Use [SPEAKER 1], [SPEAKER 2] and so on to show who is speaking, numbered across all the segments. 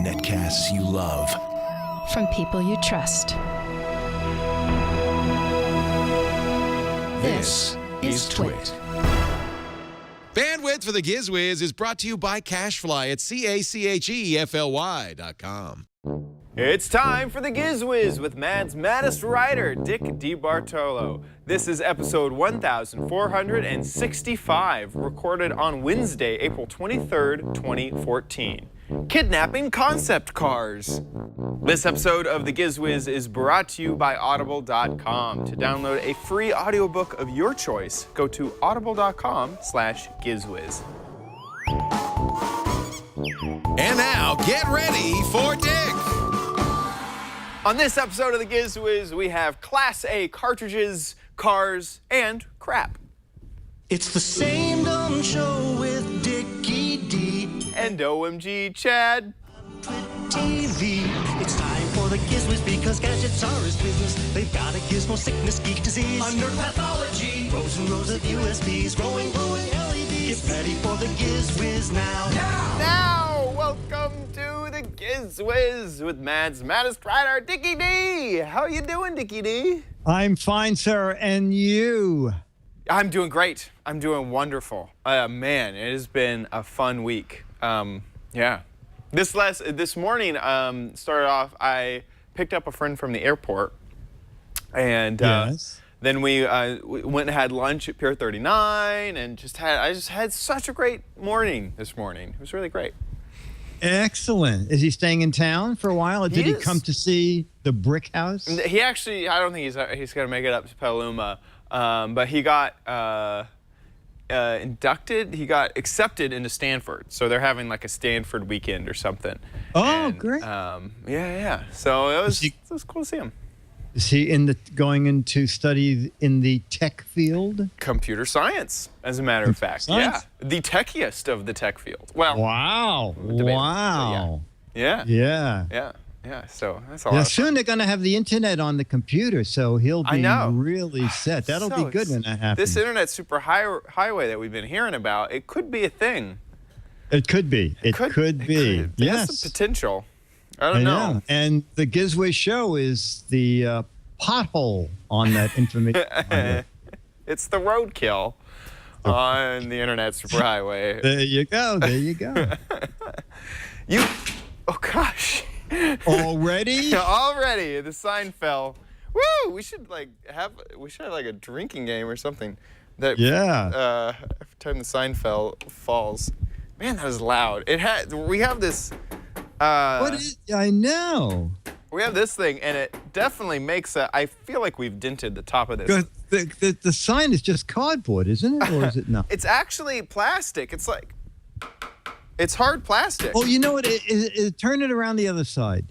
[SPEAKER 1] Netcasts you love.
[SPEAKER 2] From people you trust.
[SPEAKER 1] This is Twit.
[SPEAKER 3] Bandwidth for the Giz Wiz is brought to you by CashFly at CACHEFLY.com.
[SPEAKER 4] It's time for the Giz Wiz with Mad's maddest writer, Dick DiBartolo. This is episode 1465, recorded on Wednesday, April 23rd, 2014. Kidnapping concept cars. This episode of the Giz Wiz is brought to you by Audible.com. To download a free audiobook of your choice, go to audible.com/GizWiz.
[SPEAKER 3] And now, get ready for Dick.
[SPEAKER 4] On this episode of the Giz Wiz, we have Class A cartridges, cars, and crap.
[SPEAKER 5] It's the same dumb show with Dickie D
[SPEAKER 4] and OMG Chad.
[SPEAKER 5] TV. It's time for the Giz Wiz because gadgets are his business. They've got a gizmo sickness, geek disease, under pathology, rows and rows of USBs, glowing LEDs. Get ready for the Giz Wiz now.
[SPEAKER 4] Now, welcome to the Giz Wiz with Mad's maddest writer, Dickie D. How you doing, Dickie D?
[SPEAKER 6] I'm fine, sir, and you?
[SPEAKER 4] I'm doing great. I'm doing wonderful. Man, it has been a fun week. Yeah. This morning, started off, I picked up a friend from the airport, and then we went and had lunch at Pier 39, and I just had such a great morning this morning. It was really great.
[SPEAKER 6] Excellent. Is he staying in town for a while, or did he come to see the brick house?
[SPEAKER 4] He actually, I don't think he's going to make it up to Petaluma, but he got inducted. He got accepted into Stanford, so they're having like a Stanford weekend or something.
[SPEAKER 6] Oh,
[SPEAKER 4] and,
[SPEAKER 6] great!
[SPEAKER 4] Yeah. So it was cool to see him.
[SPEAKER 6] Is he going into study in the tech field?
[SPEAKER 4] Computer science, as a matter of fact.
[SPEAKER 6] Science?
[SPEAKER 4] Yeah, the techiest of the tech field. Well,
[SPEAKER 6] wow, wow.
[SPEAKER 4] Yeah. So that's all.
[SPEAKER 6] Yeah, soon they're going to have the internet on the computer, so he'll be really set. That'll be good when that happens.
[SPEAKER 4] This internet super highway that we've been hearing about, it could be a thing.
[SPEAKER 6] It could be. It could be. Yes.
[SPEAKER 4] It has some potential. I don't know.
[SPEAKER 6] And the Giz Wiz show is the pothole on that information.
[SPEAKER 4] It's the roadkill on the internet superhighway.
[SPEAKER 6] There you go. There you go.
[SPEAKER 4] Oh gosh.
[SPEAKER 6] Already?
[SPEAKER 4] Already. The sign fell. Woo! We should have like a drinking game or something. Every time the sign falls. Man, that was loud. We have this.
[SPEAKER 6] I know.
[SPEAKER 4] We have this thing, and it definitely makes I feel like we've dented the top of this.
[SPEAKER 6] The sign is just cardboard, isn't it? Or is it not?
[SPEAKER 4] It's actually plastic. It's hard plastic.
[SPEAKER 6] Oh, you know what? Turn it around the other side.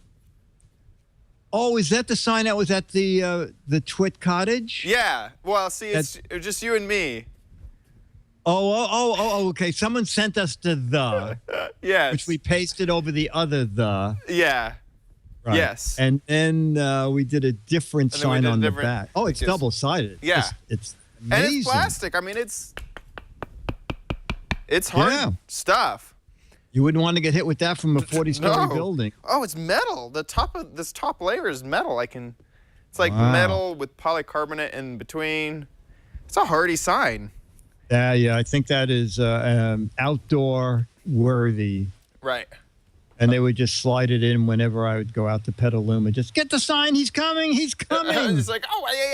[SPEAKER 6] Oh, is that the sign that was at the Twit Cottage?
[SPEAKER 4] Yeah. Well, see, it's just you and me.
[SPEAKER 6] Oh, okay. Someone sent us the
[SPEAKER 4] yes,
[SPEAKER 6] which we pasted over the other the.
[SPEAKER 4] Yeah.
[SPEAKER 6] Right. Yes. And then we did a different sign on the back. Oh, it's double-sided.
[SPEAKER 4] Yeah.
[SPEAKER 6] It's amazing.
[SPEAKER 4] And it's plastic. I mean, it's hard stuff.
[SPEAKER 6] You wouldn't want to get hit with that from a 40-story building.
[SPEAKER 4] Oh, it's metal. The top of this top layer is metal. It's like metal with polycarbonate in between. It's a hardy sign.
[SPEAKER 6] Yeah, I think that is outdoor worthy.
[SPEAKER 4] Right.
[SPEAKER 6] And they would just slide it in whenever I would go out to Petaluma. Just get the sign. He's coming. He's coming.
[SPEAKER 4] It's like,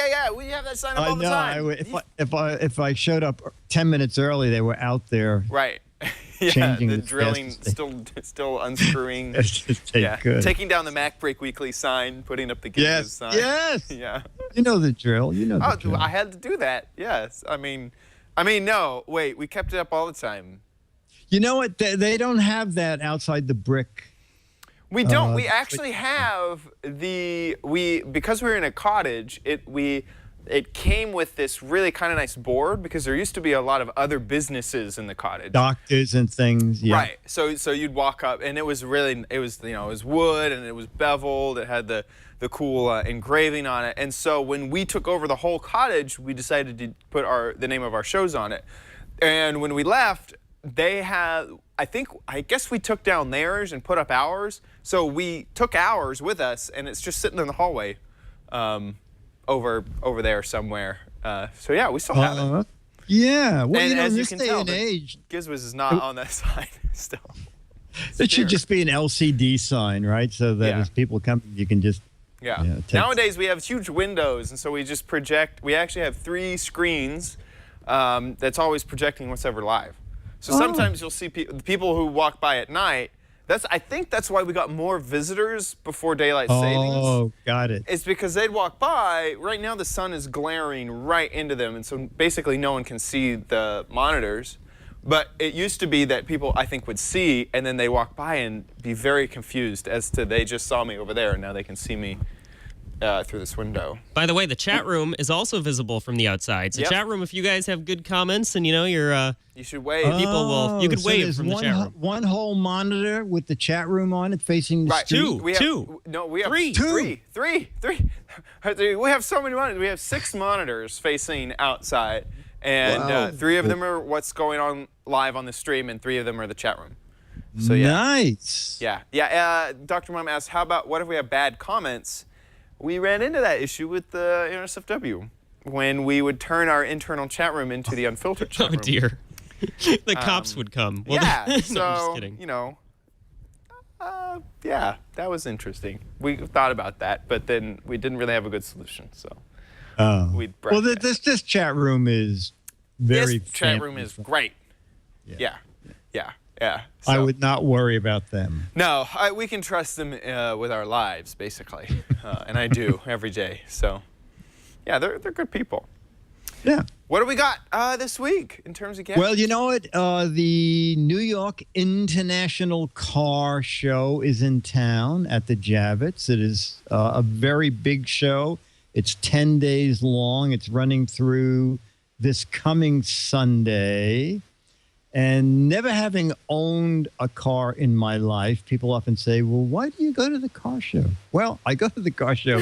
[SPEAKER 4] yeah. We have that sign up all the time.
[SPEAKER 6] If I showed up 10 minutes early, they were out there.
[SPEAKER 4] Right. Yeah.
[SPEAKER 6] Changing
[SPEAKER 4] the drilling, still unscrewing. Taking down the Mac Break Weekly sign, putting up the Giz Wiz sign.
[SPEAKER 6] Yes.
[SPEAKER 4] Yeah.
[SPEAKER 6] You know the drill. The drill.
[SPEAKER 4] I had to do that. Yes. I mean, no. Wait. We kept it up all the time.
[SPEAKER 6] You know what? They don't have that outside the brick.
[SPEAKER 4] We don't. We actually have because we're in a cottage. It came with this really kind of nice board because there used to be a lot of other businesses in the cottage.
[SPEAKER 6] Doctors and things. Yeah.
[SPEAKER 4] Right. So you'd walk up, and it was wood, and it was beveled. It had the cool engraving on it. And so when we took over the whole cottage, we decided to put the name of our shows on it. And when we left, they have, I guess we took down theirs and put up ours. So we took ours with us, and it's just sitting in the hallway over there somewhere. So yeah, we still have it.
[SPEAKER 6] Yeah. Well,
[SPEAKER 4] And
[SPEAKER 6] you know,
[SPEAKER 4] as
[SPEAKER 6] in
[SPEAKER 4] you
[SPEAKER 6] this
[SPEAKER 4] can
[SPEAKER 6] day
[SPEAKER 4] tell,
[SPEAKER 6] and age,
[SPEAKER 4] Giz Wiz is not on that side still.
[SPEAKER 6] it should just be an LCD sign, right? So that
[SPEAKER 4] Yeah.
[SPEAKER 6] as people come, you can just text.
[SPEAKER 4] Nowadays we have huge windows, and so we just project. We actually have 3 screens that's always projecting what's ever live. So sometimes you'll see people who walk by at night. I think that's why we got more visitors before daylight savings.
[SPEAKER 6] Oh, got it.
[SPEAKER 4] It's because they'd walk by. Right now the sun is glaring right into them, and so basically no one can see the monitors. But it used to be that people, I think, would see, and then they walk by and be very confused as to they just saw me over there, and now they can see me through this window.
[SPEAKER 7] By the way, the chat room is also visible from the outside. So chat room, if you guys have good comments and you
[SPEAKER 4] should wave.
[SPEAKER 7] You could wave from the chat room.
[SPEAKER 6] One whole monitor with the chat room on it facing the street.
[SPEAKER 4] We have
[SPEAKER 7] Three.
[SPEAKER 4] Three. We have so many monitors. We have 6 monitors facing outside, and 3 of them are what's going on live on the stream, and 3 of them are the chat room. So
[SPEAKER 6] Nice.
[SPEAKER 4] Yeah. Dr. Mom asked, how about what if we have bad comments? We ran into that issue with the NSFW when we would turn our internal chat room into the unfiltered chat room.
[SPEAKER 7] Oh dear. The cops would come. Well,
[SPEAKER 4] Yeah,
[SPEAKER 7] no, I'm
[SPEAKER 4] so,
[SPEAKER 7] just kidding.
[SPEAKER 4] That was interesting. We thought about that, but then we didn't really have a good solution, so we
[SPEAKER 6] Well, this chat room is very
[SPEAKER 4] This chat room is great. Yeah.
[SPEAKER 6] I
[SPEAKER 4] So-
[SPEAKER 6] would not worry about them.
[SPEAKER 4] No, we can trust them with our lives, basically, and I do every day. So, yeah, they're good people.
[SPEAKER 6] Yeah.
[SPEAKER 4] What do we got this week in terms of gadgets?
[SPEAKER 6] Well, you know what? The New York International Car Show is in town at the Javits. It is a very big show. It's 10 days long. It's running through this coming Sunday. And never having owned a car in my life, people often say, well, why do you go to the car show? Well, I go to the car show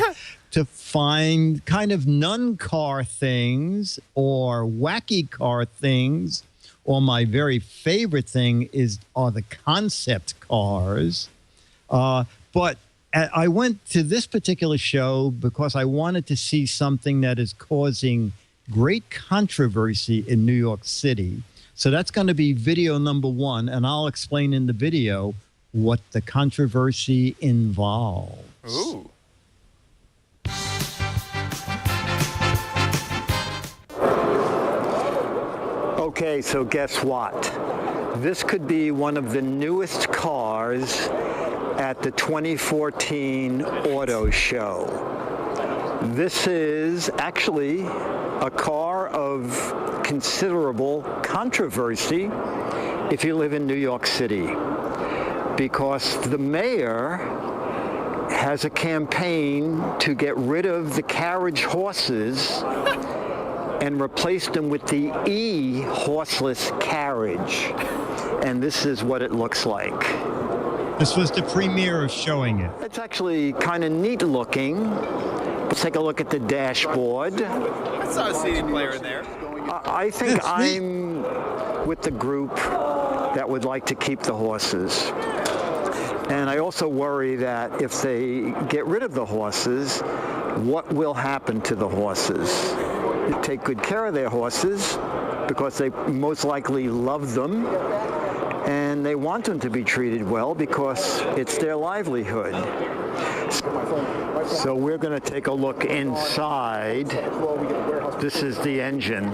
[SPEAKER 6] to find kind of non-car things or wacky car things, or my very favorite thing are the concept cars. But I went to this particular show because I wanted to see something that is causing great controversy in New York City. So that's going to be video number 1, and I'll explain in the video what the controversy involves.
[SPEAKER 4] Ooh.
[SPEAKER 8] Okay, so guess what? This could be one of the newest cars at the 2014 Auto Show. This is actually a car of considerable controversy if you live in New York City, because the mayor has a campaign to get rid of the carriage horses and replace them with the horseless carriage. And this is what it looks like.
[SPEAKER 6] This was the premiere of showing it.
[SPEAKER 8] It's actually kind of neat looking. Let's take a look at the dashboard.
[SPEAKER 4] I saw a CD player in there.
[SPEAKER 8] I think
[SPEAKER 6] That's neat.
[SPEAKER 8] I'm with the group that would like to keep the horses. And I also worry that if they get rid of the horses, what will happen to the horses? They take good care of their horses because they most likely love them, and they want them to be treated well because it's their livelihood. So we're going to take a look inside. This is the engine.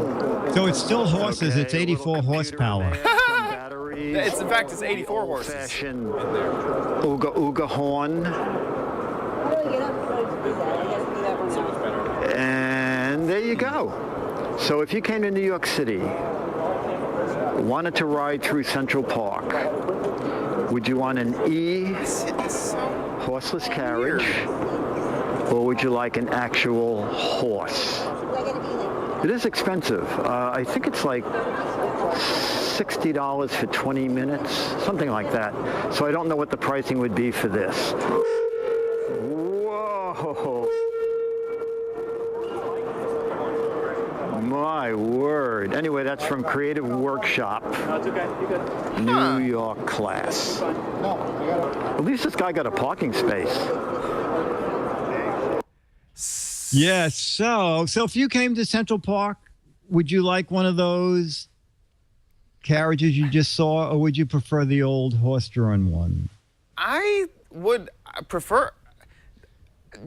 [SPEAKER 6] So it's still horses. It's 84 horsepower.
[SPEAKER 4] It's, in fact, it's 84 horses.
[SPEAKER 8] Old-fashioned ooga horn. And there you go. So if you came to New York City, wanted to ride through Central Park, would you want an horseless carriage, or would you like an actual horse? It is expensive. I think it's like $60 for 20 minutes, something like that. So I don't know what the pricing would be for this. Whoa! My word. Anyway, that's from Creative Workshop.
[SPEAKER 4] No, it's okay. You good.
[SPEAKER 8] New York class. At least this guy got a parking space.
[SPEAKER 6] Yes. So if you came to Central Park, would you like one of those carriages you just saw, or would you prefer the old horse-drawn one?
[SPEAKER 4] I would prefer.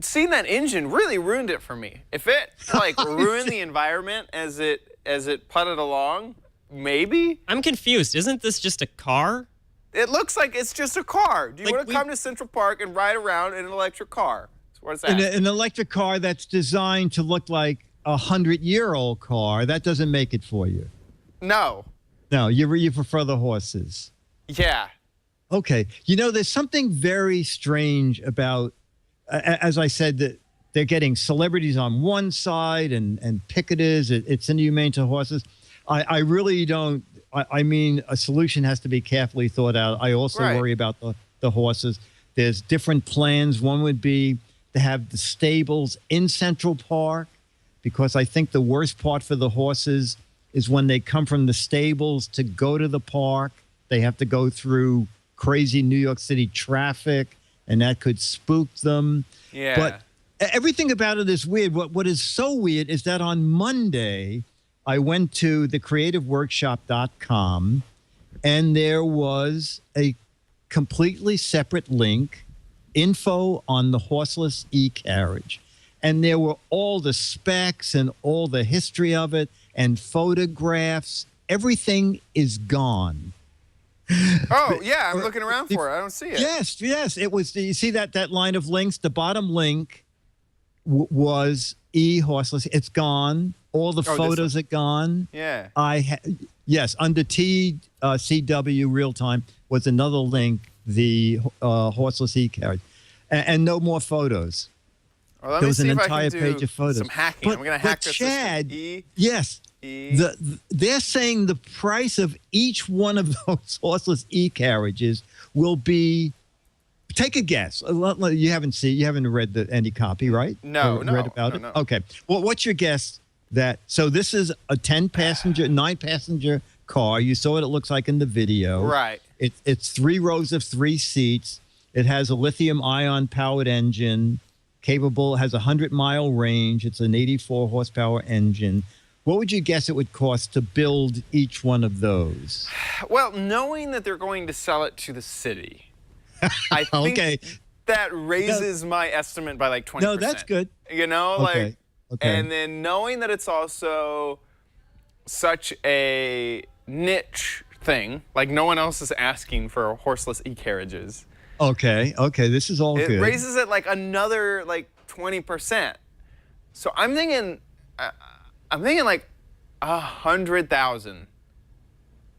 [SPEAKER 4] Seeing that engine really ruined it for me. If it like ruined the environment as it putted along, maybe.
[SPEAKER 7] I'm confused. Isn't this just a car?
[SPEAKER 4] It looks like it's just a car. Do you
[SPEAKER 7] Like
[SPEAKER 4] want to come to Central Park and ride around in an electric car? That's what it's at.
[SPEAKER 6] An electric car that's designed to look like a 100-year-old car, that doesn't make it for you.
[SPEAKER 4] No.
[SPEAKER 6] No, you prefer the horses.
[SPEAKER 4] Yeah.
[SPEAKER 6] Okay. You know, there's something very strange about, as I said, that they're getting celebrities on one side and picketers. It's inhumane to horses. I really don't. I mean, a solution has to be carefully thought out. I also worry about the horses. There's different plans. One would be to have the stables in Central Park, because I think the worst part for the horses is when they come from the stables to go to the park. They have to go through crazy New York City traffic, and that could spook them.
[SPEAKER 4] Yeah.
[SPEAKER 6] But everything about it is weird. What is so weird is that on Monday, I went to thecreativeworkshop.com, and there was a completely separate link, info on the horseless eCarriage. And there were all the specs and all the history of it and photographs. Everything is gone.
[SPEAKER 4] Oh, yeah, I'm looking around for it. I don't see it.
[SPEAKER 6] Yes. It was. You see that line of links? The bottom link was horseless. It's gone. All the photos are gone.
[SPEAKER 4] Yeah.
[SPEAKER 6] Yes, under CW real time was another link, the horseless eCarriage, and no more photos.
[SPEAKER 4] Well, let
[SPEAKER 6] there
[SPEAKER 4] me
[SPEAKER 6] was
[SPEAKER 4] see
[SPEAKER 6] an
[SPEAKER 4] if
[SPEAKER 6] entire
[SPEAKER 4] I can do
[SPEAKER 6] page of photos.
[SPEAKER 4] some hacking. I'm going to hack this
[SPEAKER 6] Chad,
[SPEAKER 4] system.
[SPEAKER 6] yes. They're saying the price of each one of those horseless eCarriages will be. Take a guess. You haven't read any copy, right?
[SPEAKER 4] No,
[SPEAKER 6] read about it. Okay. Well, what's your guess? So this is a 9-passenger car. You saw what it looks like in the video.
[SPEAKER 4] Right.
[SPEAKER 6] It's 3 rows of 3 seats. It has a lithium-ion powered engine, has a 100-mile range. It's an 84 horsepower engine. What would you guess it would cost to build each one of those?
[SPEAKER 4] Well, knowing that they're going to sell it to the city, I think that raises my estimate by like 20%.
[SPEAKER 6] No, that's good.
[SPEAKER 4] You know,
[SPEAKER 6] Okay.
[SPEAKER 4] And then knowing that it's also such a niche thing, like no one else is asking for horseless eCarriages.
[SPEAKER 6] Okay, this is all good.
[SPEAKER 4] It raises it like another like 20%. So I'm thinking like 100,000.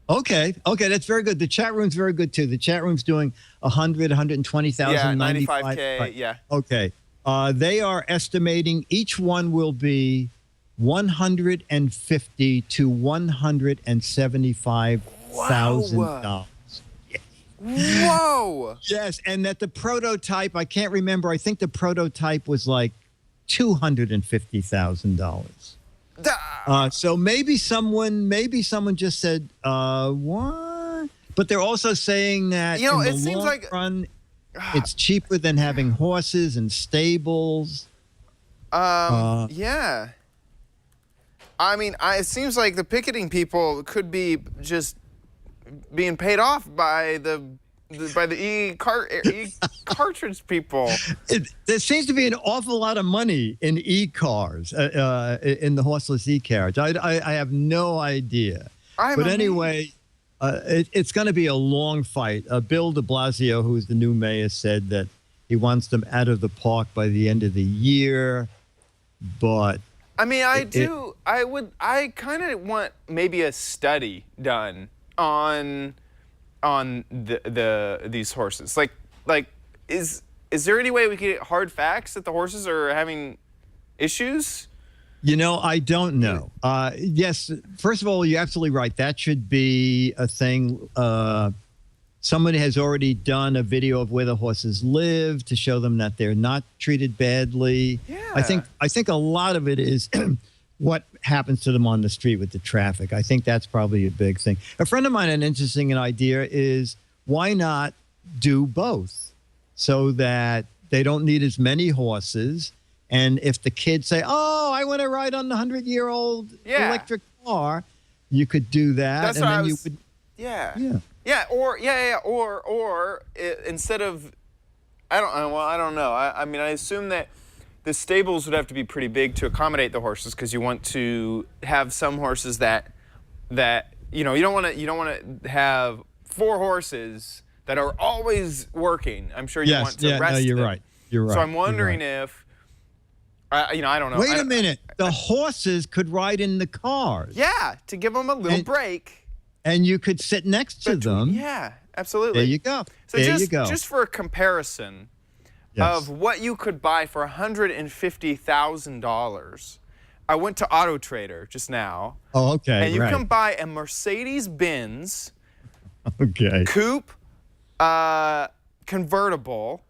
[SPEAKER 6] Okay, that's very good. The chat room's very good too. The chat room's doing 120,000.
[SPEAKER 4] Yeah, 95K. Right. Yeah.
[SPEAKER 6] Okay. They are estimating each one will be $150,000 to $175,000.
[SPEAKER 4] Whoa!
[SPEAKER 6] Yes, and that the prototype, I can't remember. I think the prototype was like $250,000. So maybe someone just said, what? But they're also saying that in the long run, it's cheaper than having horses and stables.
[SPEAKER 4] Yeah. I mean, it seems like the picketing people could be just being paid off by the e-cartridge people.
[SPEAKER 6] There seems to be an awful lot of money in e-cars, in the horseless e-carriage. I have no idea. But anyway, it's going to be a long fight. Bill de Blasio, who's the new mayor, said that he wants them out of the park by the end of the year. But
[SPEAKER 4] I mean, I kind of want maybe a study done on these horses. Like is there any way we could get hard facts that the horses are having issues?
[SPEAKER 6] You know, I don't know. Yes, first of all, you're absolutely right. That should be a thing. Somebody has already done a video of where the horses live to show them that they're not treated badly.
[SPEAKER 4] Yeah.
[SPEAKER 6] I think a lot of it is what happens to them on the street with the traffic. I think that's probably a big thing. A friend of mine had an interesting idea is why not do both so that they don't need as many horses. And if the kids say, oh, I want to ride on the 100-year-old electric car, you could do that.
[SPEAKER 4] That's
[SPEAKER 6] and
[SPEAKER 4] what
[SPEAKER 6] then
[SPEAKER 4] I was,
[SPEAKER 6] you would.
[SPEAKER 4] Yeah. Or instead of, I don't know. I mean, I assume that the stables would have to be pretty big to accommodate the horses because you want to have some horses that you don't want to have 4 horses that are always working. I'm sure you want to rest
[SPEAKER 6] you're
[SPEAKER 4] them.
[SPEAKER 6] right. You're right.
[SPEAKER 4] So I'm wondering if, I don't know.
[SPEAKER 6] Wait a minute. The horses could ride in the cars.
[SPEAKER 4] Yeah, to give them a little break.
[SPEAKER 6] And you could sit next to them.
[SPEAKER 4] Yeah, absolutely.
[SPEAKER 6] There you go.
[SPEAKER 4] So just for a comparison of what you could buy for $150,000, I went to Auto Trader just now.
[SPEAKER 6] Oh, okay.
[SPEAKER 4] And you can buy a Mercedes-Benz coupe convertible.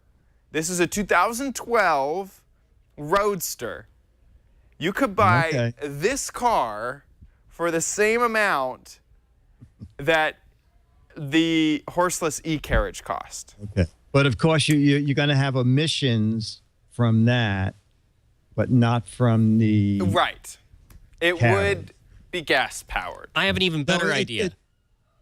[SPEAKER 4] This is a 2012 Roadster. You could buy this car for the same amount that the horseless eCarriage cost.
[SPEAKER 6] Okay. But of course, you're going to have emissions from that, but not from the
[SPEAKER 4] Right. It
[SPEAKER 6] carriage.
[SPEAKER 4] would be gas powered.
[SPEAKER 7] I have an even better idea.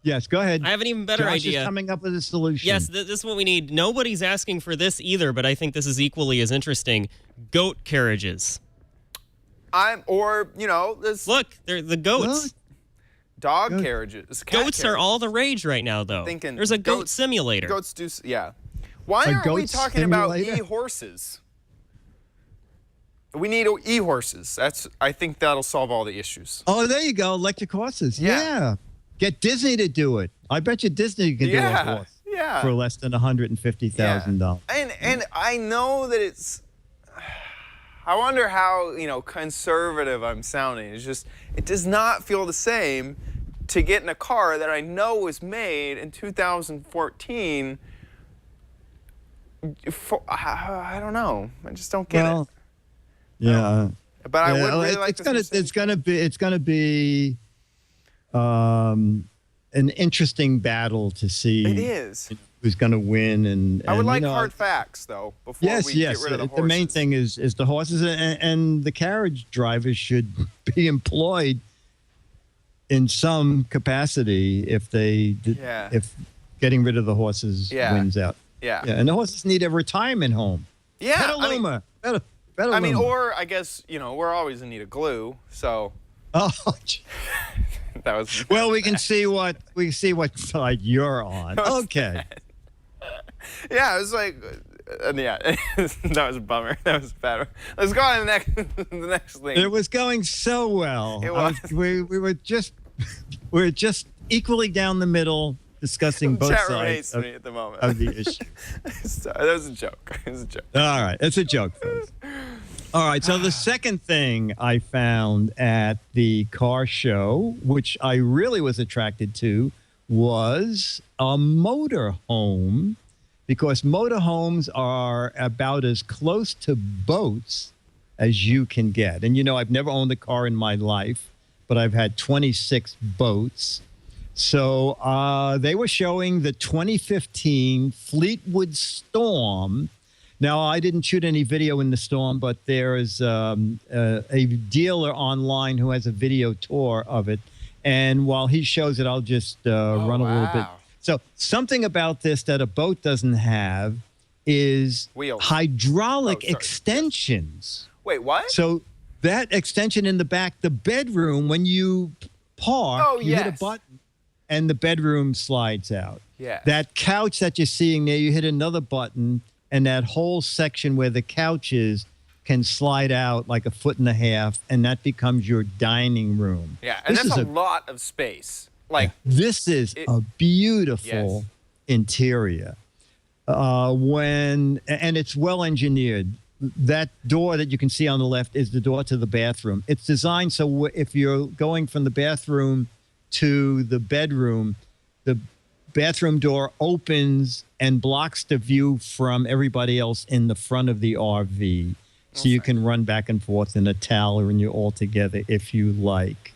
[SPEAKER 6] Yes, go ahead.
[SPEAKER 7] I have an even better
[SPEAKER 6] Josh
[SPEAKER 7] idea.
[SPEAKER 6] is coming up with a solution.
[SPEAKER 7] Yes, this is what we need. Nobody's asking for this either, but I think this is equally as interesting. Goat carriages.
[SPEAKER 4] Look,
[SPEAKER 7] they're the goats.
[SPEAKER 4] Dog carriages.
[SPEAKER 7] Goats are all the rage right now, though. There's a goat simulator.
[SPEAKER 4] Goats do, Why aren't we talking about e-horses? We need e-horses. I think that'll solve all the issues.
[SPEAKER 6] Oh, there you go. Electric horses. Yeah. Get Disney to do it. I bet you Disney can do a horse for less than $150,000.
[SPEAKER 4] And I know that it's. I wonder how conservative I'm sounding. It's just it does not feel the same to get in a car that I know was made in 2014. I don't know. I just don't get it.
[SPEAKER 6] Yeah.
[SPEAKER 4] But I would really like to.
[SPEAKER 6] It's gonna be an interesting battle to see.
[SPEAKER 4] It is.
[SPEAKER 6] Who's going to win? And
[SPEAKER 4] I would like hard facts though before we get rid of the horses.
[SPEAKER 6] The main thing is the horses, and the carriage drivers should be employed in some capacity if if getting rid of the horses wins out.
[SPEAKER 4] Yeah.
[SPEAKER 6] And the horses need a retirement home.
[SPEAKER 4] Yeah.
[SPEAKER 6] Petaluma.
[SPEAKER 4] I mean, or I guess we're always in need of glue. So.
[SPEAKER 6] Oh.
[SPEAKER 4] That was.
[SPEAKER 6] Well, we can see what side you're on. Okay.
[SPEAKER 4] Yeah, it was like, that was a bummer. That was a bad one. Let's go on to the next thing.
[SPEAKER 6] It was going so well.
[SPEAKER 4] It was.
[SPEAKER 6] We were just equally down the middle discussing both sides
[SPEAKER 4] me at the moment.
[SPEAKER 6] of the issue.
[SPEAKER 4] Sorry, that was a joke. It was a joke.
[SPEAKER 6] All right, it's a joke, folks. All right, so the second thing I found at the car show, which I really was attracted to, was a motorhome, because motorhomes are about as close to boats as you can get. And, I've never owned a car in my life, but I've had 26 boats. So they were showing the 2015 Fleetwood Storm. Now, I didn't shoot any video in the Storm, but there is a dealer online who has a video tour of it. And while he shows it, I'll just run a little bit. So something about this that a boat doesn't have is
[SPEAKER 4] wheels.
[SPEAKER 6] Hydraulic extensions.
[SPEAKER 4] Wait, what?
[SPEAKER 6] So that extension in the back, the bedroom, when you park, you hit a button and the bedroom slides out.
[SPEAKER 4] Yeah.
[SPEAKER 6] That couch that you're seeing there, you hit another button and that whole section where the couch is can slide out like 1.5 feet, and that becomes your dining room.
[SPEAKER 4] Yeah, and that's a lot of space. Like
[SPEAKER 6] this is a beautiful interior. And it's well engineered. That door that you can see on the left is the door to the bathroom. It's designed so if you're going from the bathroom to the bedroom, the bathroom door opens and blocks the view from everybody else in the front of the RV. so you can run back and forth in a tower and you're all together if you like.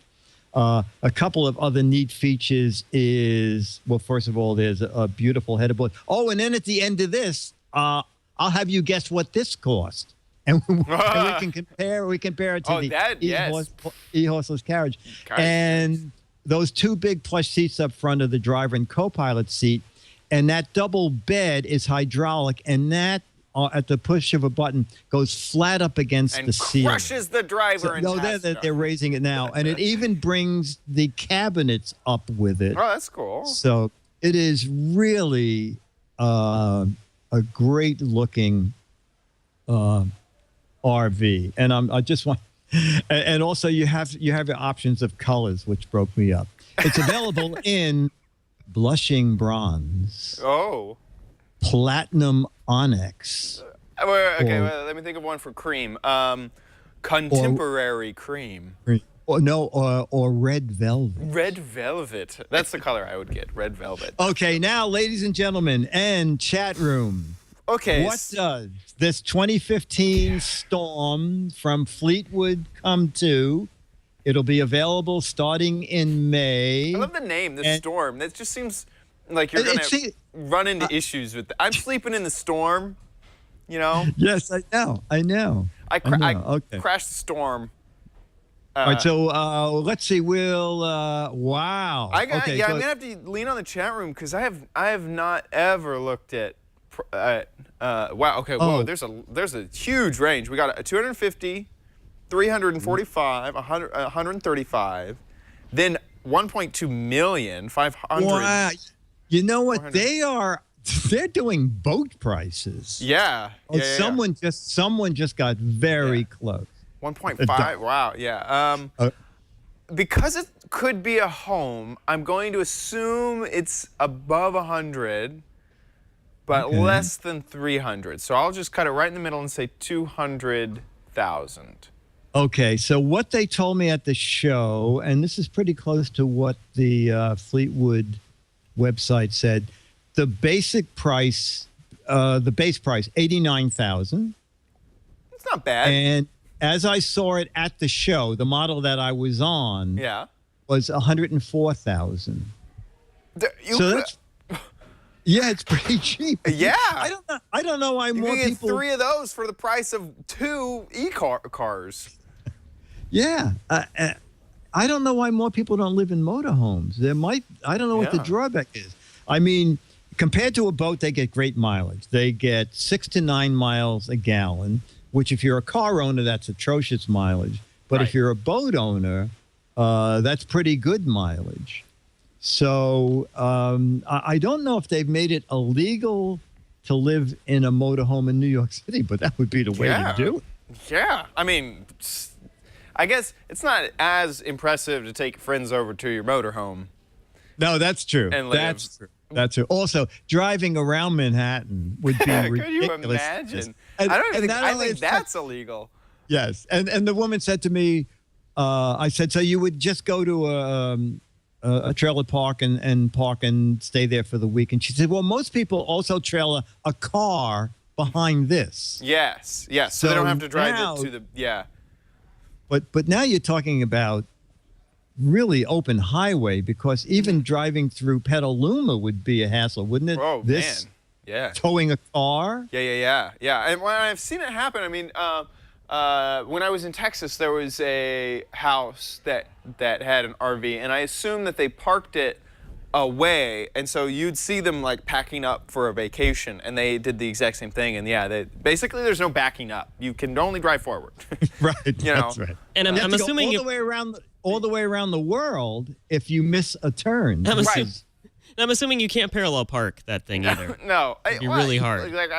[SPEAKER 6] A couple of other neat features is, well, first of all, there's a beautiful headerboard. Oh, and then at the end of this, I'll have you guess what this cost. And we can compare it to the e-horseless carriage. And those two big plush seats up front of the driver and co-pilot seat. And that double bed is hydraulic, and that at the push of a button goes flat up against the ceiling.
[SPEAKER 4] Crushes the driver.
[SPEAKER 6] No, they're raising it now, and it even brings the cabinets up with it.
[SPEAKER 4] Oh, that's cool.
[SPEAKER 6] So it is really a great looking RV, and I just want, and also you have your options of colors, which broke me up. It's available in blushing bronze.
[SPEAKER 4] Oh.
[SPEAKER 6] Platinum onyx.
[SPEAKER 4] Okay, let me think of one for cream. Contemporary cream.
[SPEAKER 6] Or red velvet.
[SPEAKER 4] Red velvet. That's the color I would get. Red velvet.
[SPEAKER 6] Okay, now, ladies and gentlemen, and chat room.
[SPEAKER 4] Okay.
[SPEAKER 6] What does this 2015 Storm from Fleetwood come to? It'll be available starting in May.
[SPEAKER 4] I love the name, the Storm. That just seems like you're going to run into issues with I'm sleeping in the storm, you know?
[SPEAKER 6] Yes, I know.
[SPEAKER 4] I crashed the Storm.
[SPEAKER 6] All right, so let's see. Wow.
[SPEAKER 4] I'm going to have to lean on the chat room because I have not ever looked at wow, okay, whoa, there's a huge range. We got a 250, 345, 135, then 1.2 million, 500.
[SPEAKER 6] Wow. You know what? They're doing boat prices.
[SPEAKER 4] Yeah.
[SPEAKER 6] Someone just got very close.
[SPEAKER 4] 1.5. Wow. Yeah. Because it could be a home, I'm going to assume it's above 100, but less than 300. So I'll just cut it right in the middle and say 200,000.
[SPEAKER 6] Okay, so what they told me at the show, and this is pretty close to what the Fleetwood website said, the basic price, the base price, $89,000.
[SPEAKER 4] It's not bad.
[SPEAKER 6] And as I saw it at the show, the model that I was on was $104,000. Yeah, it's pretty cheap.
[SPEAKER 4] Yeah.
[SPEAKER 6] I don't know why more
[SPEAKER 4] people. You
[SPEAKER 6] people.
[SPEAKER 4] get 3 of those for the price of 2 cars.
[SPEAKER 6] Yeah. I don't know why more people don't live in motorhomes. I don't know what the drawback is. I mean, compared to a boat, they get great mileage. They get 6 to 9 miles a gallon, which if you're a car owner, that's atrocious mileage. But if you're a boat owner, that's pretty good mileage. So I don't know if they've made it illegal to live in a motorhome in New York City, but that would be the way to do it.
[SPEAKER 4] Yeah. I mean, I guess it's not as impressive to take friends over to your motorhome.
[SPEAKER 6] No, that's true. That's true. That's true. Also, driving around Manhattan would be ridiculous.
[SPEAKER 4] Could you imagine? I think that's illegal.
[SPEAKER 6] Yes. And the woman said to me, I said, so you would just go to a trailer park and park and stay there for the week? And she said, well, most people also trailer a car behind this.
[SPEAKER 4] Yes. So they don't have to drive it to the,
[SPEAKER 6] But now you're talking about really open highway, because even driving through Petaluma would be a hassle, wouldn't it?
[SPEAKER 4] Oh, man. Yeah.
[SPEAKER 6] Towing a car?
[SPEAKER 4] Yeah. And when I've seen it happen, I mean, when I was in Texas, there was a house that had an RV, and I assumed that they parked it away, and so you'd see them like packing up for a vacation, and they did the exact same thing. And basically there's no backing up. You can only drive forward.
[SPEAKER 6] Right. That's right.
[SPEAKER 7] And I'm assuming
[SPEAKER 6] all the way around the world if you miss a turn.
[SPEAKER 7] I'm assuming you can't parallel park that thing either.
[SPEAKER 4] No,
[SPEAKER 7] it'd be really hard.
[SPEAKER 4] Like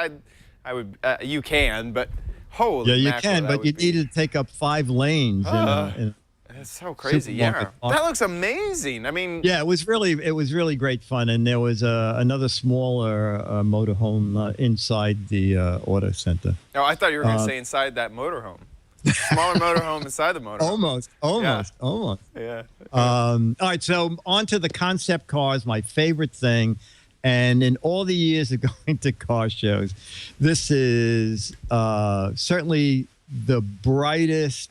[SPEAKER 4] I would. You can, but holy.
[SPEAKER 6] Yeah, you can, but you need to take up 5 lanes.
[SPEAKER 4] That's so crazy. Yeah, that looks amazing. I mean,
[SPEAKER 6] yeah, it was really great fun, and there was another smaller motorhome inside the auto center.
[SPEAKER 4] Oh, I thought you were going to say inside that motorhome. Smaller motorhome inside the motorhome.
[SPEAKER 6] Almost.
[SPEAKER 4] Yeah.
[SPEAKER 6] All right, so on to the concept cars, my favorite thing. And in all the years of going to car shows, this is certainly the brightest,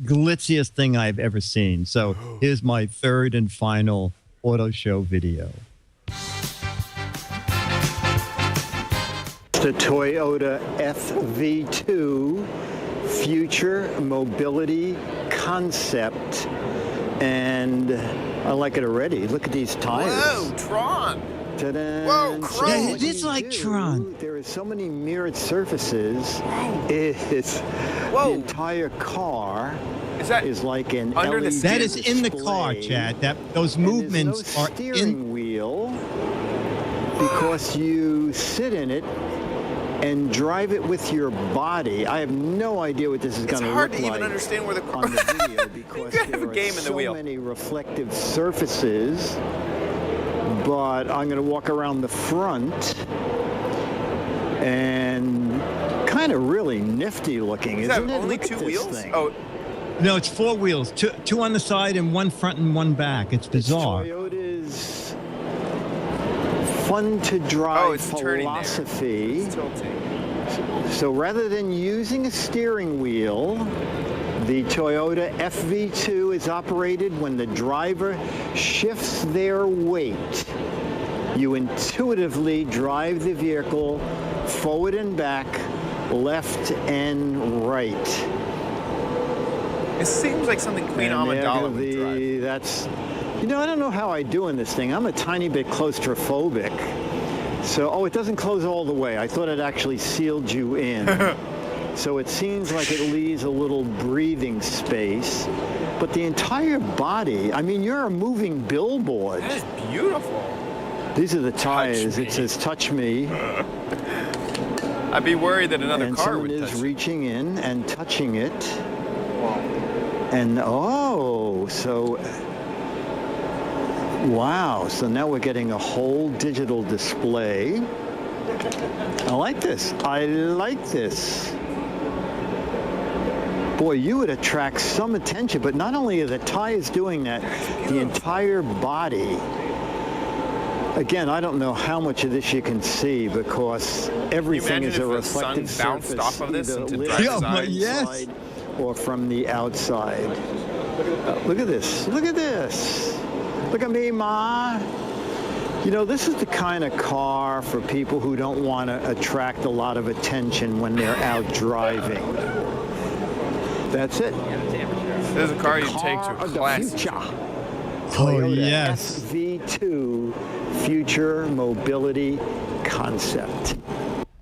[SPEAKER 6] glitziest thing I've ever seen. So here's my third and final auto show video.
[SPEAKER 8] The Toyota FV2 Future Mobility Concept. And I like it already. Look at these tires.
[SPEAKER 4] Whoa, Tron.
[SPEAKER 8] Ta-da.
[SPEAKER 4] Whoa,
[SPEAKER 8] So
[SPEAKER 4] Chrome.
[SPEAKER 8] what
[SPEAKER 6] It is
[SPEAKER 8] you
[SPEAKER 6] like
[SPEAKER 8] do,
[SPEAKER 6] Tron.
[SPEAKER 8] There are so many mirrored surfaces. It's
[SPEAKER 4] Whoa.
[SPEAKER 8] the entire car
[SPEAKER 4] Is that
[SPEAKER 8] is like an
[SPEAKER 4] under the
[SPEAKER 8] LED
[SPEAKER 6] That is in the car,
[SPEAKER 8] display.
[SPEAKER 6] Chad. Those
[SPEAKER 8] And
[SPEAKER 6] movements
[SPEAKER 8] there's no
[SPEAKER 6] are
[SPEAKER 8] steering
[SPEAKER 6] in.
[SPEAKER 8] wheel because you sit in it and drive it with your body. I have no idea what this is
[SPEAKER 4] It's
[SPEAKER 8] going to
[SPEAKER 4] hard
[SPEAKER 8] look
[SPEAKER 4] to
[SPEAKER 8] like
[SPEAKER 4] even understand where the car.
[SPEAKER 8] on the video because
[SPEAKER 4] You have
[SPEAKER 8] there
[SPEAKER 4] a
[SPEAKER 8] are
[SPEAKER 4] game in the
[SPEAKER 8] so
[SPEAKER 4] wheel.
[SPEAKER 8] many reflective surfaces. But I'm going to walk around the front and kind of really nifty looking,
[SPEAKER 4] Is
[SPEAKER 8] isn't
[SPEAKER 4] that
[SPEAKER 8] it?
[SPEAKER 4] only
[SPEAKER 8] Look at
[SPEAKER 4] two
[SPEAKER 8] this
[SPEAKER 4] wheels?
[SPEAKER 8] thing.
[SPEAKER 4] Oh,
[SPEAKER 6] No, it's four wheels. Two on the side and one front and one back. It's bizarre.
[SPEAKER 8] Toyota's fun to drive
[SPEAKER 4] it's turning there.
[SPEAKER 8] philosophy.
[SPEAKER 4] it's tilting.
[SPEAKER 8] So rather than using a steering wheel, the Toyota FV2 is operated when the driver shifts their weight. You intuitively drive the vehicle forward and back, left and right.
[SPEAKER 4] It seems like something Queen
[SPEAKER 8] And there
[SPEAKER 4] Amidala would drive.
[SPEAKER 8] That's, you know, I don't know how I do in this thing. I'm a tiny bit claustrophobic. So, it doesn't close all the way. I thought it actually sealed you in. So it seems like it leaves a little breathing space. But the entire body, I mean, you're a moving billboard.
[SPEAKER 4] That is beautiful.
[SPEAKER 8] These are the tires.
[SPEAKER 4] me.
[SPEAKER 8] It says, touch me.
[SPEAKER 4] I'd be worried that another
[SPEAKER 8] And
[SPEAKER 4] car
[SPEAKER 8] someone
[SPEAKER 4] would
[SPEAKER 8] is
[SPEAKER 4] touch it.
[SPEAKER 8] reaching in and touching it.
[SPEAKER 4] Whoa.
[SPEAKER 8] And so wow, so now we're getting a whole digital display. I like this. Boy, you would attract some attention, but not only are the tires doing that, the entire body. Again, I don't know how much of this you can see because everything is a
[SPEAKER 4] imagine if the
[SPEAKER 8] reflective
[SPEAKER 4] sun bounced
[SPEAKER 8] surface,
[SPEAKER 4] off of this
[SPEAKER 8] either
[SPEAKER 4] into
[SPEAKER 8] lit
[SPEAKER 4] driver's
[SPEAKER 8] from the
[SPEAKER 4] eyes?
[SPEAKER 6] Yes.
[SPEAKER 8] inside or from the outside. Look at this. Look at this. Look at me, Ma. You know, this is the kind of car for people who don't want to attract a lot of attention when they're out driving. That's it.
[SPEAKER 4] This is a car you take to
[SPEAKER 8] Car
[SPEAKER 4] a
[SPEAKER 8] of the
[SPEAKER 4] class.
[SPEAKER 8] future.
[SPEAKER 6] Oh,
[SPEAKER 8] Toyota
[SPEAKER 6] yes.
[SPEAKER 8] FV2 Future Mobility Concept.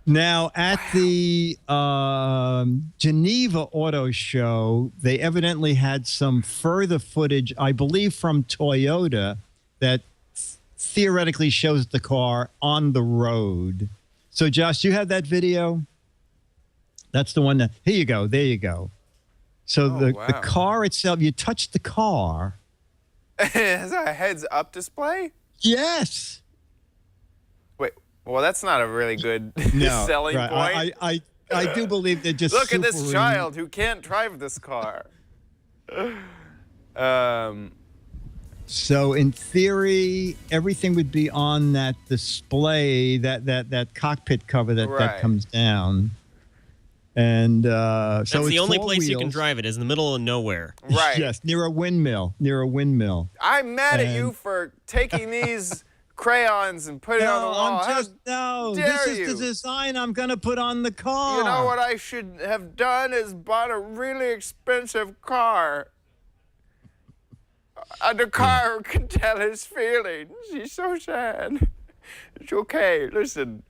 [SPEAKER 6] Now, at the Geneva Auto Show, they evidently had some further footage, I believe, from Toyota that theoretically shows the car on the road. So, Josh, you have that video? That's the one that, here you go. There you go. So the
[SPEAKER 4] wow.
[SPEAKER 6] car itself, you touch the car.
[SPEAKER 4] It has a heads-up display?
[SPEAKER 6] Yes.
[SPEAKER 4] Wait, well, that's not a really good
[SPEAKER 6] No,
[SPEAKER 4] selling
[SPEAKER 6] right.
[SPEAKER 4] point.
[SPEAKER 6] I do believe they're just
[SPEAKER 4] Look at this
[SPEAKER 6] super-
[SPEAKER 4] child who can't drive this car.
[SPEAKER 6] So in theory, everything would be on that display, that cockpit cover that
[SPEAKER 4] Right.
[SPEAKER 6] comes down. And
[SPEAKER 7] That's
[SPEAKER 6] so
[SPEAKER 7] the
[SPEAKER 6] it's
[SPEAKER 7] only
[SPEAKER 6] four
[SPEAKER 7] place you can
[SPEAKER 6] wheels.
[SPEAKER 7] drive it is in the middle of nowhere.
[SPEAKER 4] Right.
[SPEAKER 6] Yes, near a windmill.
[SPEAKER 4] I'm mad at you
[SPEAKER 6] And-
[SPEAKER 4] for taking these crayons and putting it on the wall.
[SPEAKER 6] This is
[SPEAKER 4] you.
[SPEAKER 6] the design I'm going to put on the car.
[SPEAKER 4] You know what I should have done is bought a really expensive car. And the car can tell his feelings. He's so sad. It's okay. Listen,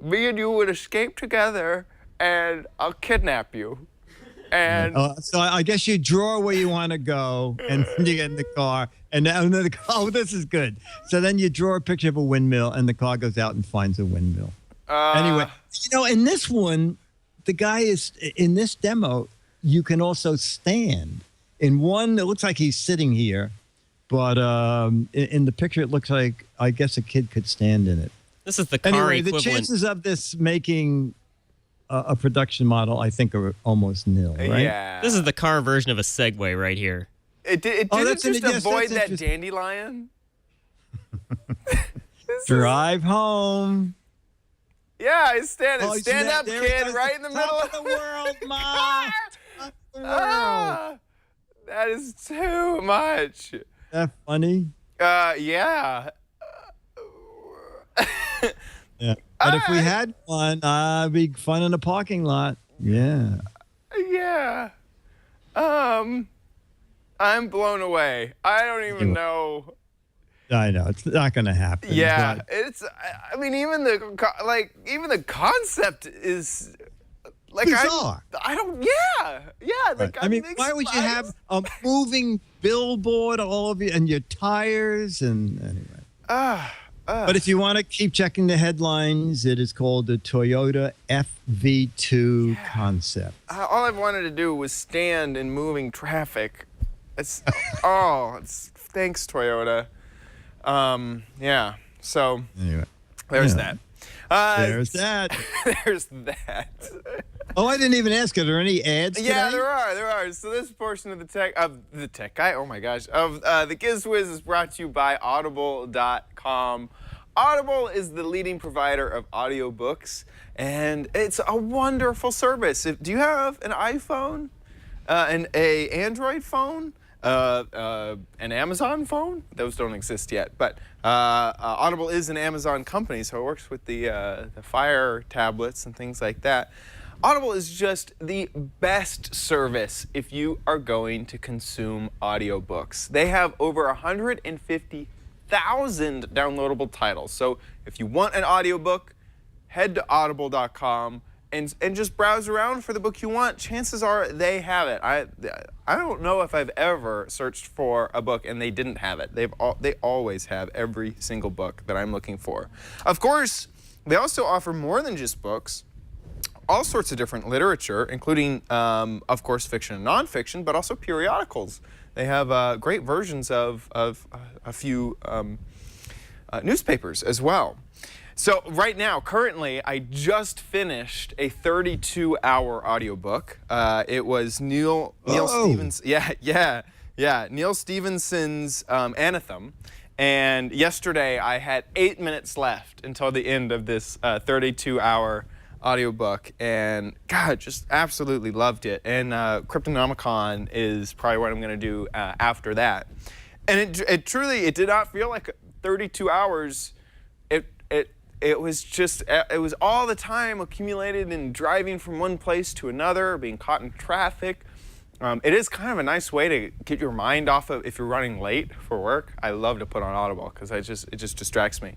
[SPEAKER 4] me and you would escape together, and I'll kidnap you. And
[SPEAKER 6] So I guess you draw where you want to go, and then you get in the car, and then the car, oh, this is good. So then you draw a picture of a windmill, and the car goes out and finds a windmill. Anyway, you know, in this one, the guy is, in this demo, you can also stand. In one, it looks like he's sitting here, but in the picture, it looks like, I guess a kid could stand in it.
[SPEAKER 7] This is the car
[SPEAKER 6] Anyway, the
[SPEAKER 7] equivalent.
[SPEAKER 6] chances of this making a production model, I think, are almost nil, right?
[SPEAKER 4] yeah.
[SPEAKER 7] This is the car version of a Segway right here.
[SPEAKER 4] It didn't
[SPEAKER 6] that's
[SPEAKER 4] just
[SPEAKER 6] yes,
[SPEAKER 4] avoid
[SPEAKER 6] that's
[SPEAKER 4] that
[SPEAKER 6] interesting.
[SPEAKER 4] dandelion.
[SPEAKER 6] Drive home.
[SPEAKER 4] Yeah, he's standing.
[SPEAKER 6] Oh,
[SPEAKER 4] Stand up,
[SPEAKER 6] there he
[SPEAKER 4] kid,
[SPEAKER 6] goes,
[SPEAKER 4] right in the middle
[SPEAKER 6] top of the world, Ma. Top of the world.
[SPEAKER 4] Ah, that is too much.
[SPEAKER 6] That funny?
[SPEAKER 4] Yeah.
[SPEAKER 6] Yeah. But if we had one, it'd be fun in the parking lot. Yeah.
[SPEAKER 4] Yeah. I'm blown away. I don't even know.
[SPEAKER 6] I know it's not going to happen.
[SPEAKER 4] Yeah,
[SPEAKER 6] but
[SPEAKER 4] it's. I mean, even the concept is like
[SPEAKER 6] bizarre.
[SPEAKER 4] I don't. Yeah, yeah. Like,
[SPEAKER 6] I mean, why would you have a moving billboard all of you and your tires and anyway? But if you want to keep checking the headlines, it is called the Toyota FV2 concept.
[SPEAKER 4] All I wanted to do was stand in moving traffic. It's thanks Toyota. Yeah. So
[SPEAKER 6] Anyway,
[SPEAKER 4] there's
[SPEAKER 6] yeah.
[SPEAKER 4] that.
[SPEAKER 6] There's that.
[SPEAKER 4] There's that.
[SPEAKER 6] Oh, I didn't even ask. Are there any ads today?
[SPEAKER 4] Yeah, there are. So this portion of the tech guy, oh my gosh, of the Giz Wiz is brought to you by Audible.com. Audible is the leading provider of audiobooks, and it's a wonderful service. Do you have an iPhone, an Android phone, an Amazon phone? Those don't exist yet, but Audible is an Amazon company, so it works with the Fire tablets and things like that. Audible is just the best service if you are going to consume audiobooks. They have over 150,000 downloadable titles. So if you want an audiobook, head to audible.com and just browse around for the book you want. Chances are they have it. I don't know if I've ever searched for a book and they didn't have it. They always have every single book that I'm looking for. Of course, they also offer more than just books. All sorts of different literature, including, of course, fiction and nonfiction, but also periodicals. They have great versions of a few newspapers as well. So right now, currently, I just finished a 32-hour audiobook. It was Neil Stevens. Neil Stephenson's Anthem. And yesterday, I had 8 minutes left until the end of this 32-hour audiobook, and God, just absolutely loved it. And Cryptonomicon is probably what I'm going to do after that. And it truly did not feel like 32 hours. It was all the time accumulated in driving from one place to another, being caught in traffic. It is kind of a nice way to get your mind off of if you're running late for work. I love to put on Audible because it just distracts me.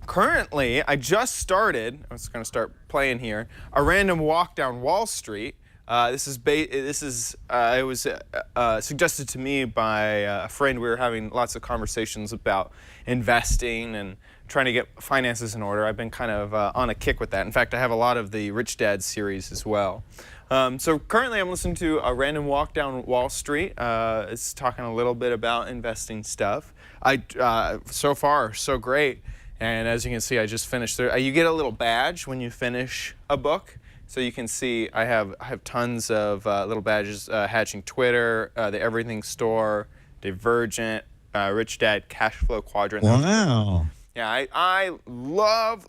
[SPEAKER 4] Currently, I just started, I'm just going to start playing here, a random walk down Wall Street. It was suggested to me by a friend. We were having lots of conversations about investing and trying to get finances in order. I've been kind of on a kick with that. In fact, I have a lot of the Rich Dad series as well. So currently I'm listening to a random walk down Wall Street. It's talking a little bit about investing stuff. So far, so great. And as you can see, I just finished there. You get a little badge when you finish a book. So you can see I have tons of little badges, Hatching Twitter, the Everything Store, Divergent, Rich Dad, Cash Flow Quadrant.
[SPEAKER 6] Wow.
[SPEAKER 4] Yeah, I love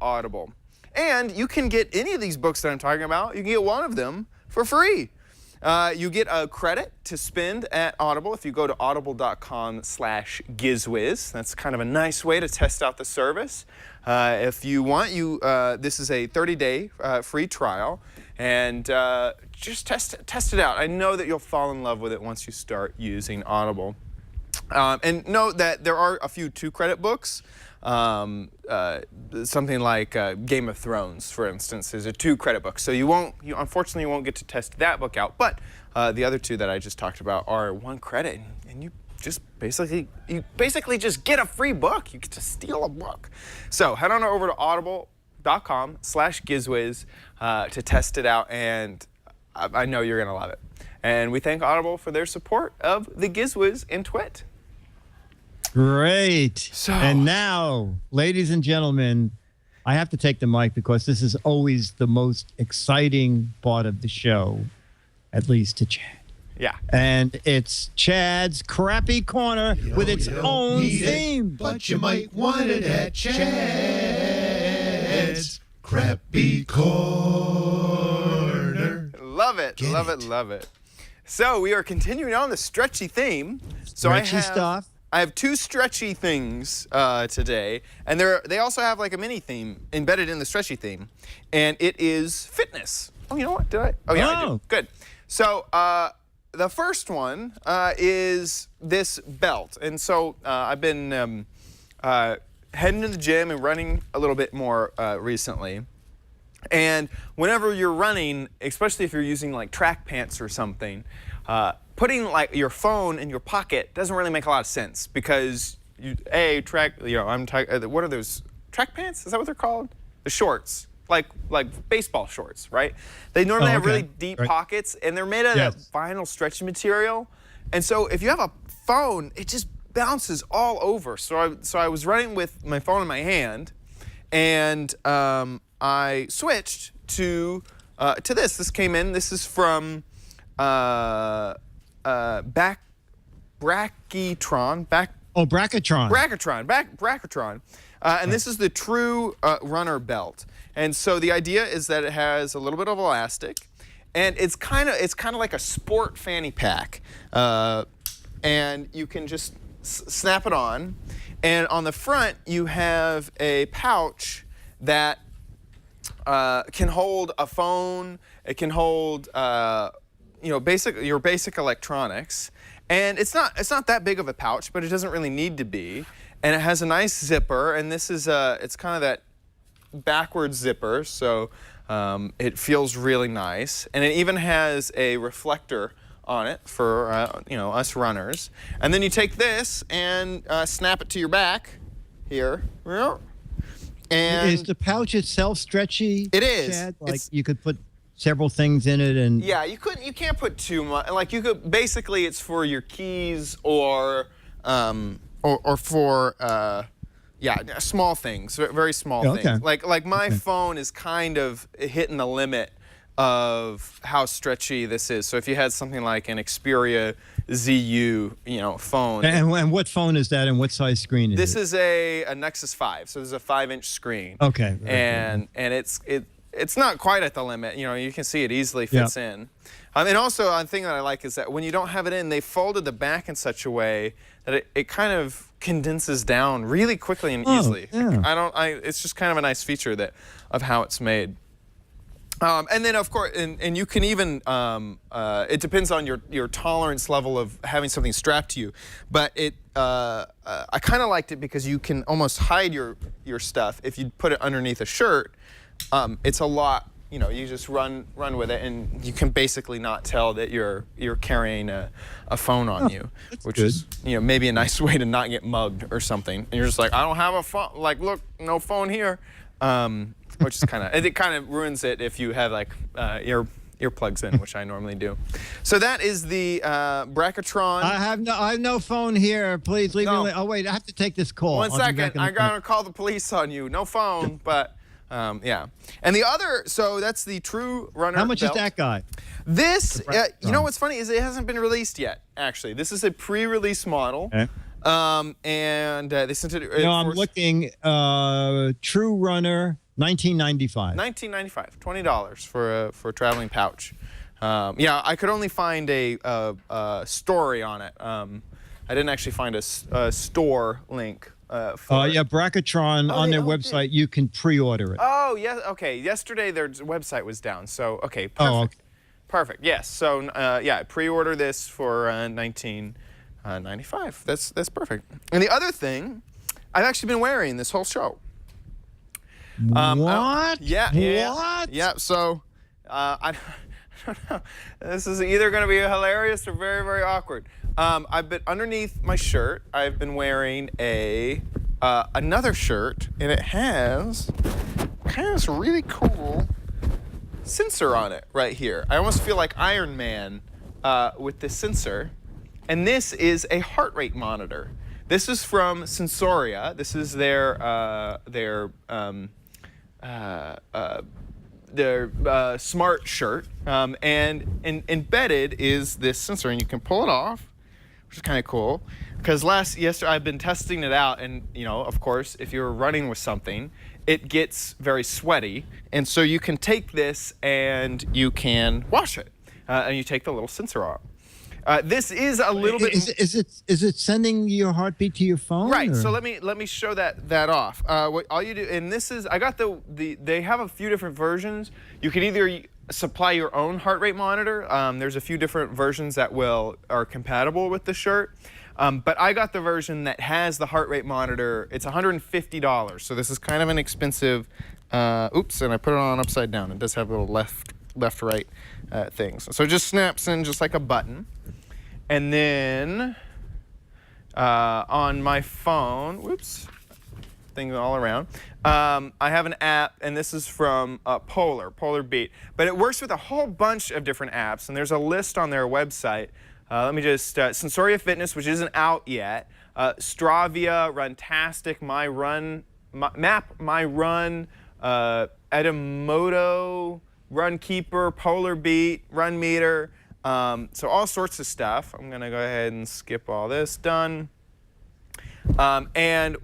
[SPEAKER 4] Audible. And you can get any of these books that I'm talking about. You can get one of them for free. You get a credit to spend at Audible if you go to audible.com/GizWiz. That's kind of a nice way to test out the service. If you want, this is a 30-day free trial, and just test it out. I know that you'll fall in love with it once you start using Audible. And note that there are a few 2-credit books. Something like Game of Thrones, for instance, is a 2-credit book. So unfortunately you won't get to test that book out. But the other 2 that I just talked about are 1 credit, and you basically just get a free book. You get to steal a book. So head on over to audible.com/GizWiz to test it out, and I know you're gonna love it. And we thank Audible for their support of the Giz Wiz and Twit.
[SPEAKER 6] Great. And now, ladies and gentlemen, I have to take the mic because this is always the most exciting part of the show, at least to Chad.
[SPEAKER 4] Yeah.
[SPEAKER 6] And it's Chad's Crappy Corner with its own theme.
[SPEAKER 1] But you might want it at Chad. Ted's Crappy Corner.
[SPEAKER 4] Love it,
[SPEAKER 1] Get
[SPEAKER 4] love
[SPEAKER 1] it.
[SPEAKER 4] it, love it. So we are continuing on the stretchy theme. So
[SPEAKER 6] Stretchy stuff.
[SPEAKER 4] I have two stretchy things today, and they also have like a mini theme embedded in the stretchy theme, and it is fitness. Oh, you know what? Did I? Oh, yeah, I
[SPEAKER 6] Oh.
[SPEAKER 4] did. Good. So the first one is this belt, and so I've been heading to the gym and running a little bit more recently. And whenever you're running, especially if you're using like track pants or something, putting like your phone in your pocket doesn't really make a lot of sense because what are those track pants? Is that what they're called? The shorts, like baseball shorts, right? They normally have really deep pockets, and they're made out of vinyl stretchy material. And so if you have a phone, it just bounces all over. So I was running with my phone in my hand, and I switched to this. This came in. This is from Bracketron. Bracketron. And this is the True Runner belt. And so the idea is that it has a little bit of elastic, and it's kind of like a sport fanny pack. And you can just snap it on. And on the front, you have a pouch that can hold a phone. It can hold your basic electronics, and it's not that big of a pouch, but it doesn't really need to be. And it has a nice zipper, and this is it's kind of that backwards zipper, so it feels really nice. And it even has a reflector on it for us runners. And then you take this and snap it to your back here. And
[SPEAKER 6] is the pouch itself stretchy?
[SPEAKER 4] It is.
[SPEAKER 6] Chad? Like you could put several things in it, and
[SPEAKER 4] yeah, you can't put too much. Like you could basically, it's for your keys or for small things, very small things. Like my phone is kind of hitting the limit of how stretchy this is. So if you had something like an Xperia ZU, phone.
[SPEAKER 6] And what phone is that, and what size screen is
[SPEAKER 4] this
[SPEAKER 6] it?
[SPEAKER 4] is a Nexus 5, so there's a 5-inch screen.
[SPEAKER 6] Okay.
[SPEAKER 4] And it's not quite at the limit. You can see it easily fits in. And also, one thing that I like is that when you don't have it in, they folded the back in such a way that it kind of condenses down really quickly and easily.
[SPEAKER 6] Yeah.
[SPEAKER 4] It's just kind of a nice feature of how it's made. And then, of course, and you can even, it depends on your tolerance level of having something strapped to you. But I kind of liked it because you can almost hide your stuff. If you put it underneath a shirt, it's a lot, you just run with it, and you can basically not tell that you're carrying a phone on you, which
[SPEAKER 6] good.
[SPEAKER 4] is, maybe a nice way to not get mugged or something. And you're just like, I don't have a phone. Like, look, no phone here. Which is it kind of ruins it if you have like earplugs in, which I normally do. So that is the Bracketron.
[SPEAKER 6] I have no phone here. Please leave me alone. Oh wait, I have to take this call.
[SPEAKER 4] One
[SPEAKER 6] I'll be
[SPEAKER 4] second,
[SPEAKER 6] back in a
[SPEAKER 4] I'm
[SPEAKER 6] minute.
[SPEAKER 4] gonna call the police on you. No phone, but yeah. And the other, so that's the True Runner.
[SPEAKER 6] How much
[SPEAKER 4] belt.
[SPEAKER 6] is that guy?
[SPEAKER 4] This, what's funny is it hasn't been released yet. Actually, this is a pre-release model.
[SPEAKER 6] Okay.
[SPEAKER 4] And they sent it.
[SPEAKER 6] No, I'm looking. True Runner, 1995.
[SPEAKER 4] $19.95, $20 for a traveling pouch. I could only find a story on it. I didn't actually find a store link.
[SPEAKER 6] Bracketron on their website. You can pre-order it.
[SPEAKER 4] Oh, yeah. Okay. Yesterday their website was down. So okay. Perfect.
[SPEAKER 6] Oh, okay.
[SPEAKER 4] Perfect. Yes. So pre-order this for $19.95. That's perfect. And the other thing, I've actually been wearing this whole show.
[SPEAKER 6] What?
[SPEAKER 4] Yeah.
[SPEAKER 6] What?
[SPEAKER 4] Yeah. So I don't know. This is either going to be hilarious or very, very awkward. I've been underneath my shirt. I've been wearing another shirt, and it has kind of this really cool sensor on it right here. I almost feel like Iron Man with this sensor. And this is a heart rate monitor. This is from Sensoria. This is their smart shirt. And embedded is this sensor, and you can pull it off, which is kind of cool. because yesterday I've been testing it out, and of course, if you're running with something, it gets very sweaty, and so you can take this and you can wash it, and you take the little sensor off. This is a little bit.
[SPEAKER 6] Is it sending your heartbeat to your phone?
[SPEAKER 4] Right.
[SPEAKER 6] Or?
[SPEAKER 4] So let me show that off. What all you do, and this is, I got they have a few different versions. You can either supply your own heart rate monitor. There's a few different versions that are compatible with the shirt. But I got the version that has the heart rate monitor. It's $150. So this is kind of an expensive. Oops, and I put it on upside down. It does have little left right things. So it just snaps in just like a button. And then on my phone, whoops, things all around. I have an app, and this is from Polar Beat. But it works with a whole bunch of different apps, and there's a list on their website. Let me just, Sensoria Fitness, which isn't out yet, Stravia, Runtastic, Map My Run, Edimoto, Runkeeper, Polar Beat, Run Meter. So all sorts of stuff. I'm going to go ahead and skip all this. Done. And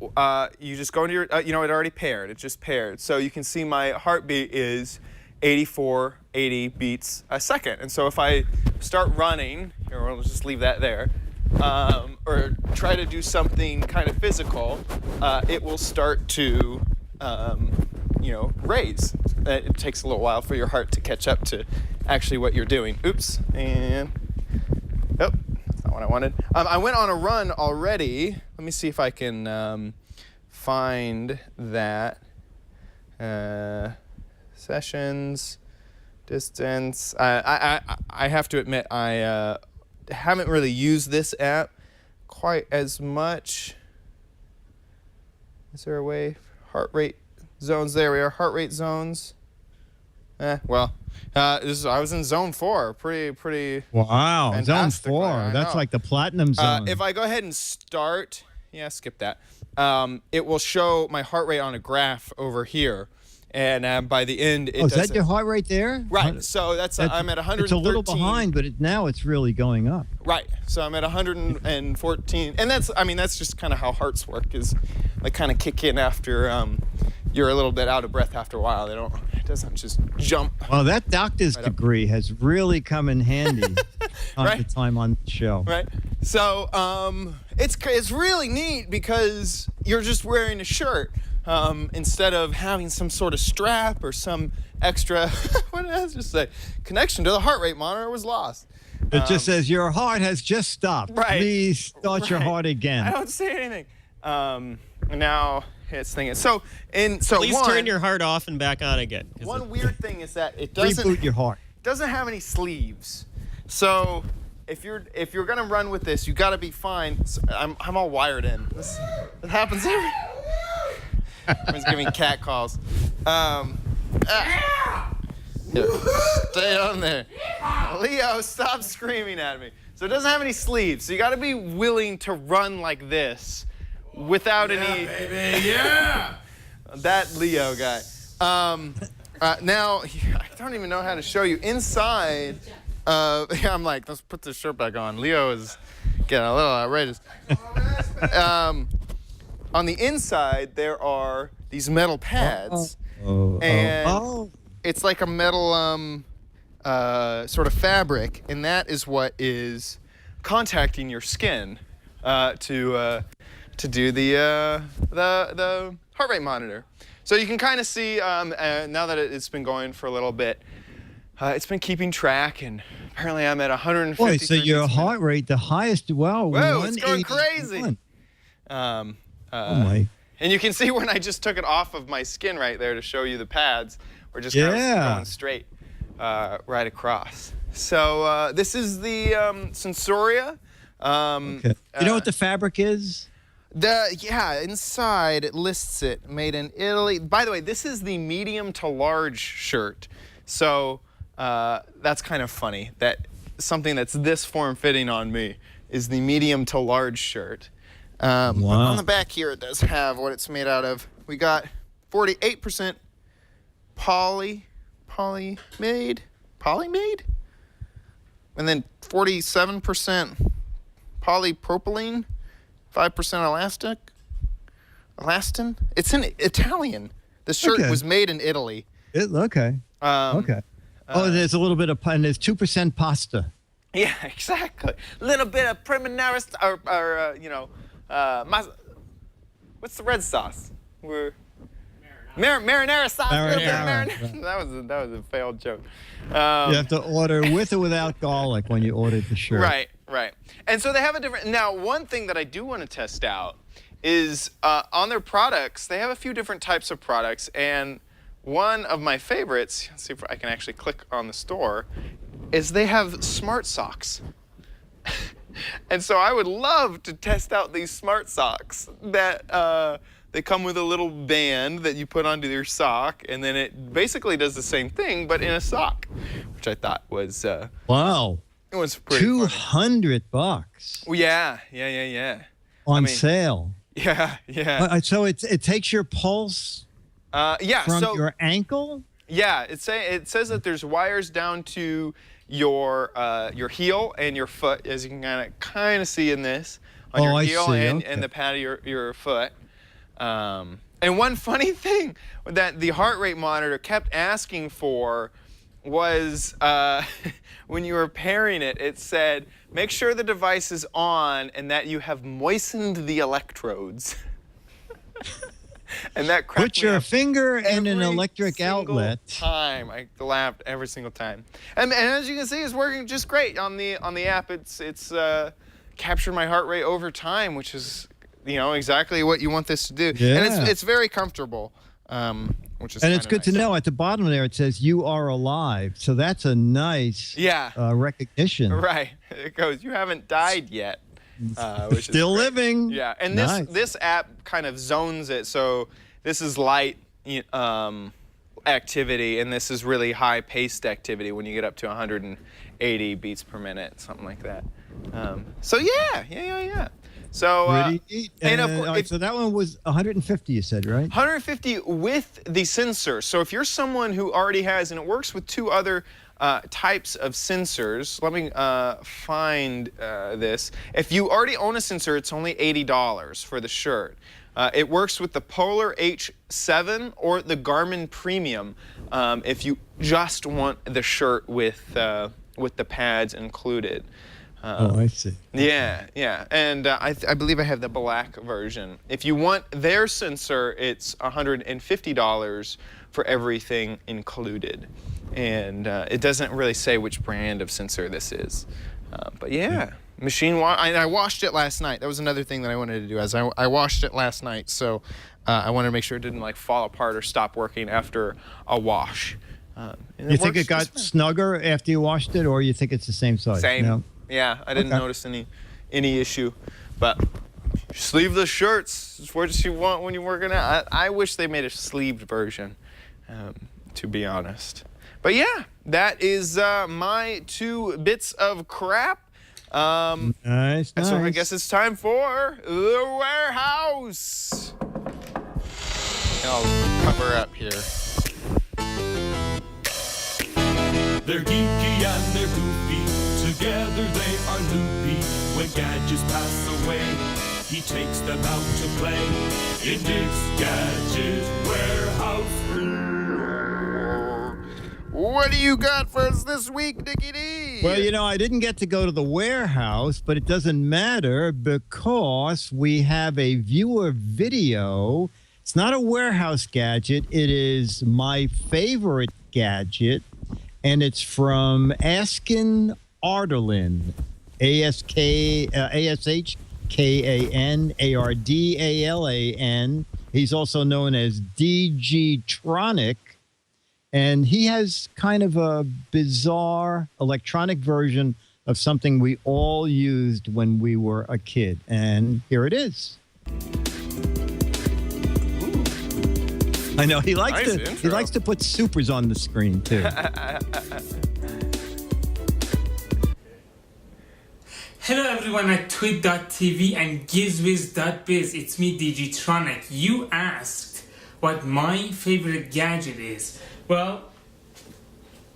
[SPEAKER 4] you just go into your, it already paired. It just paired. So you can see my heartbeat is 80 beats a second. And so if I start running, here, we'll just leave that there, or try to do something kind of physical, it will start to, raise. It takes a little while for your heart to catch up to actually what you're doing. Oops, and oh, that's not what I wanted. I went on a run already. Let me see if I can find that. Sessions, distance. I have to admit I haven't really used this app quite as much. Is there a way? Heart rate zones. There we are. Heart rate zones. I was in zone 4. Pretty.
[SPEAKER 6] Wow, zone
[SPEAKER 4] fantastic.
[SPEAKER 6] 4. That's like the platinum zone.
[SPEAKER 4] If I go ahead and start, skip that. It will show my heart rate on a graph over here, and by the end, it
[SPEAKER 6] is that your heart rate there?
[SPEAKER 4] Right. So I'm at 113.
[SPEAKER 6] It's a little behind, but now it's really going up.
[SPEAKER 4] Right. So I'm at 114, and that's just kind of how hearts work. Is they kind of kick in after you're a little bit out of breath after a while. It doesn't just jump.
[SPEAKER 6] Well, that doctor's degree has really come in handy
[SPEAKER 4] Right.
[SPEAKER 6] the time on the show.
[SPEAKER 4] Right. So it's really neat because you're just wearing a shirt instead of having some sort of strap or some extra. What did I just say? Connection to the heart rate monitor was lost.
[SPEAKER 6] It just says your heart has just stopped.
[SPEAKER 4] Right.
[SPEAKER 6] Please start your heart again.
[SPEAKER 4] I don't say anything. Now it's thinking. Please
[SPEAKER 7] Please turn your heart off and back on again.
[SPEAKER 4] One weird thing is that it doesn't
[SPEAKER 6] Reboot your heart.
[SPEAKER 4] doesn't have any sleeves. So if you're gonna run with this, you gotta be fine. So I'm all wired in. This happens every. Everyone's giving cat calls. Here, stay on there. Leo, stop screaming at me. So it doesn't have any sleeves. So you gotta be willing to run like this without any.
[SPEAKER 1] Baby, yeah!
[SPEAKER 4] That Leo guy. Now, I don't even know how to show you. Inside, I'm like, let's put this shirt back on. Leo is getting a little outrageous. On the inside, there are these metal pads. And it's like a metal sort of fabric, and that is what is contacting your skin to do the heart rate monitor. So you can kind of see now that it's been going for a little bit, it's been keeping track, and apparently I'm at 150.
[SPEAKER 6] Boy, so your heart rate, the highest, wow,
[SPEAKER 4] whoa, it's going crazy.
[SPEAKER 6] Oh my.
[SPEAKER 4] And you can see when I just took it off of my skin right there to show you the pads. We're just kind of going straight right across. So this is the Sensoria.
[SPEAKER 6] Okay. You know what the fabric is?
[SPEAKER 4] Inside it lists it, made in Italy. By the way, this is the medium to large shirt. So that's kind of funny that something that's this form-fitting on me is the medium to large shirt.
[SPEAKER 6] Wow.
[SPEAKER 4] On the back here, it does have what it's made out of. We got 48% polymade, and then 47% polypropylene, 5% elastic. Elastin? It's in Italian. The shirt was made in Italy.
[SPEAKER 6] Okay. There's a little bit of and there's 2% pasta.
[SPEAKER 4] Yeah, exactly. A little bit of Primanera, what's the red sauce? Marinara sauce.
[SPEAKER 6] Marinara.
[SPEAKER 4] That was a failed joke.
[SPEAKER 6] You have to order with or without garlic when you order the shirt.
[SPEAKER 4] Right. And so they have a different. Now, one thing that I do want to test out is on their products. They have a few different types of products, and one of my favorites. Let's see if I can actually click on the store. Is they have smart socks. And so I would love to test out these smart socks that they come with a little band that you put onto your sock, and then it basically does the same thing, but in a sock, which I thought was
[SPEAKER 6] wow.
[SPEAKER 4] It was pretty
[SPEAKER 6] $200.
[SPEAKER 4] Well, yeah.
[SPEAKER 6] On sale.
[SPEAKER 4] Yeah.
[SPEAKER 6] So it takes your pulse from your ankle?
[SPEAKER 4] Yeah, it says that there's wires down to your heel and your foot, as you can kind of see in this, on your heel and the pad of your foot. And one funny thing that the heart rate monitor kept asking for was when you were pairing it, it said, make sure the device is on and that you have moistened the electrodes. And that cracked
[SPEAKER 6] Put
[SPEAKER 4] me
[SPEAKER 6] your
[SPEAKER 4] up
[SPEAKER 6] finger in an electric
[SPEAKER 4] single
[SPEAKER 6] outlet.
[SPEAKER 4] Time I laughed every single time, and as you can see, it's working just great on the app. It's captured my heart rate over time, which is exactly what you want this to do.
[SPEAKER 6] Yeah.
[SPEAKER 4] And it's very comfortable, which is
[SPEAKER 6] it's good
[SPEAKER 4] nice.
[SPEAKER 6] to know. At the bottom there, it says you are alive. So that's a nice recognition.
[SPEAKER 4] Right. It goes, you haven't died yet. Which
[SPEAKER 6] Still
[SPEAKER 4] is
[SPEAKER 6] living.
[SPEAKER 4] Yeah, and
[SPEAKER 6] nice.
[SPEAKER 4] this app kind of zones it. So this is light activity, and this is really high-paced activity when you get up to 180 beats per minute, something like that. So yeah. So
[SPEAKER 6] pretty neat.
[SPEAKER 4] And of course,
[SPEAKER 6] so that one was 150. You said, right?
[SPEAKER 4] 150 with the sensor. So if you're someone who already has, and it works with two other types of sensors. Let me find this. If you already own a sensor, it's only $80 for the shirt. It works with the Polar H7 or the Garmin Premium if you just want the shirt with the pads included.
[SPEAKER 6] I see.
[SPEAKER 4] Yeah. And I believe I have the black version. If you want their sensor, it's $150 for everything included. And it doesn't really say which brand of sensor this is. But yeah, machine wash. I washed it last night. That was another thing that I wanted to do. As I washed it last night, so I wanted to make sure it didn't fall apart or stop working after a wash.
[SPEAKER 6] You think it got snugger after you washed it, or you think it's the same size?
[SPEAKER 4] Same.
[SPEAKER 6] No?
[SPEAKER 4] Yeah, I didn't notice any issue. But sleeveless shirts is what you want when you're working out. I wish they made a sleeved version, to be honest. But yeah, that is my 2 bits of crap.
[SPEAKER 6] Nice.
[SPEAKER 4] So I guess it's time for the warehouse. And I'll cover up here.
[SPEAKER 1] They're geeky and they're goofy. Together they are loopy. When gadgets pass away, he takes them out to play in his Gadget warehouse.
[SPEAKER 4] What do you got for us this week, Dickie D?
[SPEAKER 6] Well, I didn't get to go to the warehouse, but it doesn't matter because we have a viewer video. It's not a warehouse gadget. It is my favorite gadget, and it's from Askin Ardalan, ASHKAN ARDALAN. He's also known as DG Tronic. And he has kind of a bizarre electronic version of something we all used when we were a kid. And here it is. I know he likes to put supers on the screen too.
[SPEAKER 9] Hello everyone at Twit.tv and GizWiz.biz. It's me, Digitronic. You asked what my favorite gadget is. Well,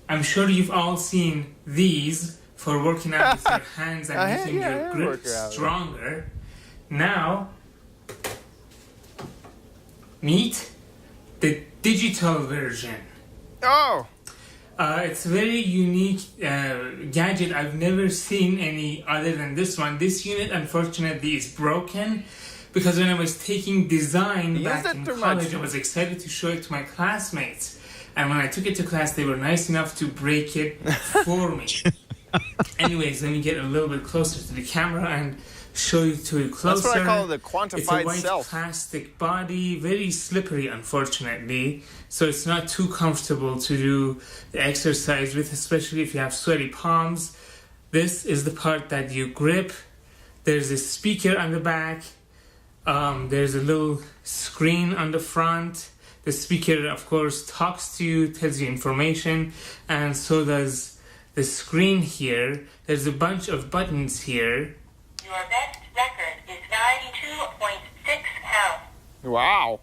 [SPEAKER 9] I'm sure you've all seen these for working out with your hands and making your grip stronger. Now, meet the digital version.
[SPEAKER 4] Oh,
[SPEAKER 9] It's a very unique gadget. I've never seen any other than this one. This unit, unfortunately, is broken because when I was taking design back in college, I was excited to show it to my classmates. And when I took it to class, they were nice enough to break it for me. Anyways, let me get a little bit closer to the camera and show you to it closer.
[SPEAKER 4] That's what I call the quantified
[SPEAKER 9] It's a white
[SPEAKER 4] self.
[SPEAKER 9] plastic body, very slippery, unfortunately. So it's not too comfortable to do the exercise with, especially if you have sweaty palms. This is the part that you grip. There's a speaker on the back. There's a little screen on the front. The speaker, of course, talks to you, tells you information, and so does the screen here. There's a bunch of buttons here.
[SPEAKER 10] Your best record is 92.6 pounds.
[SPEAKER 4] wow.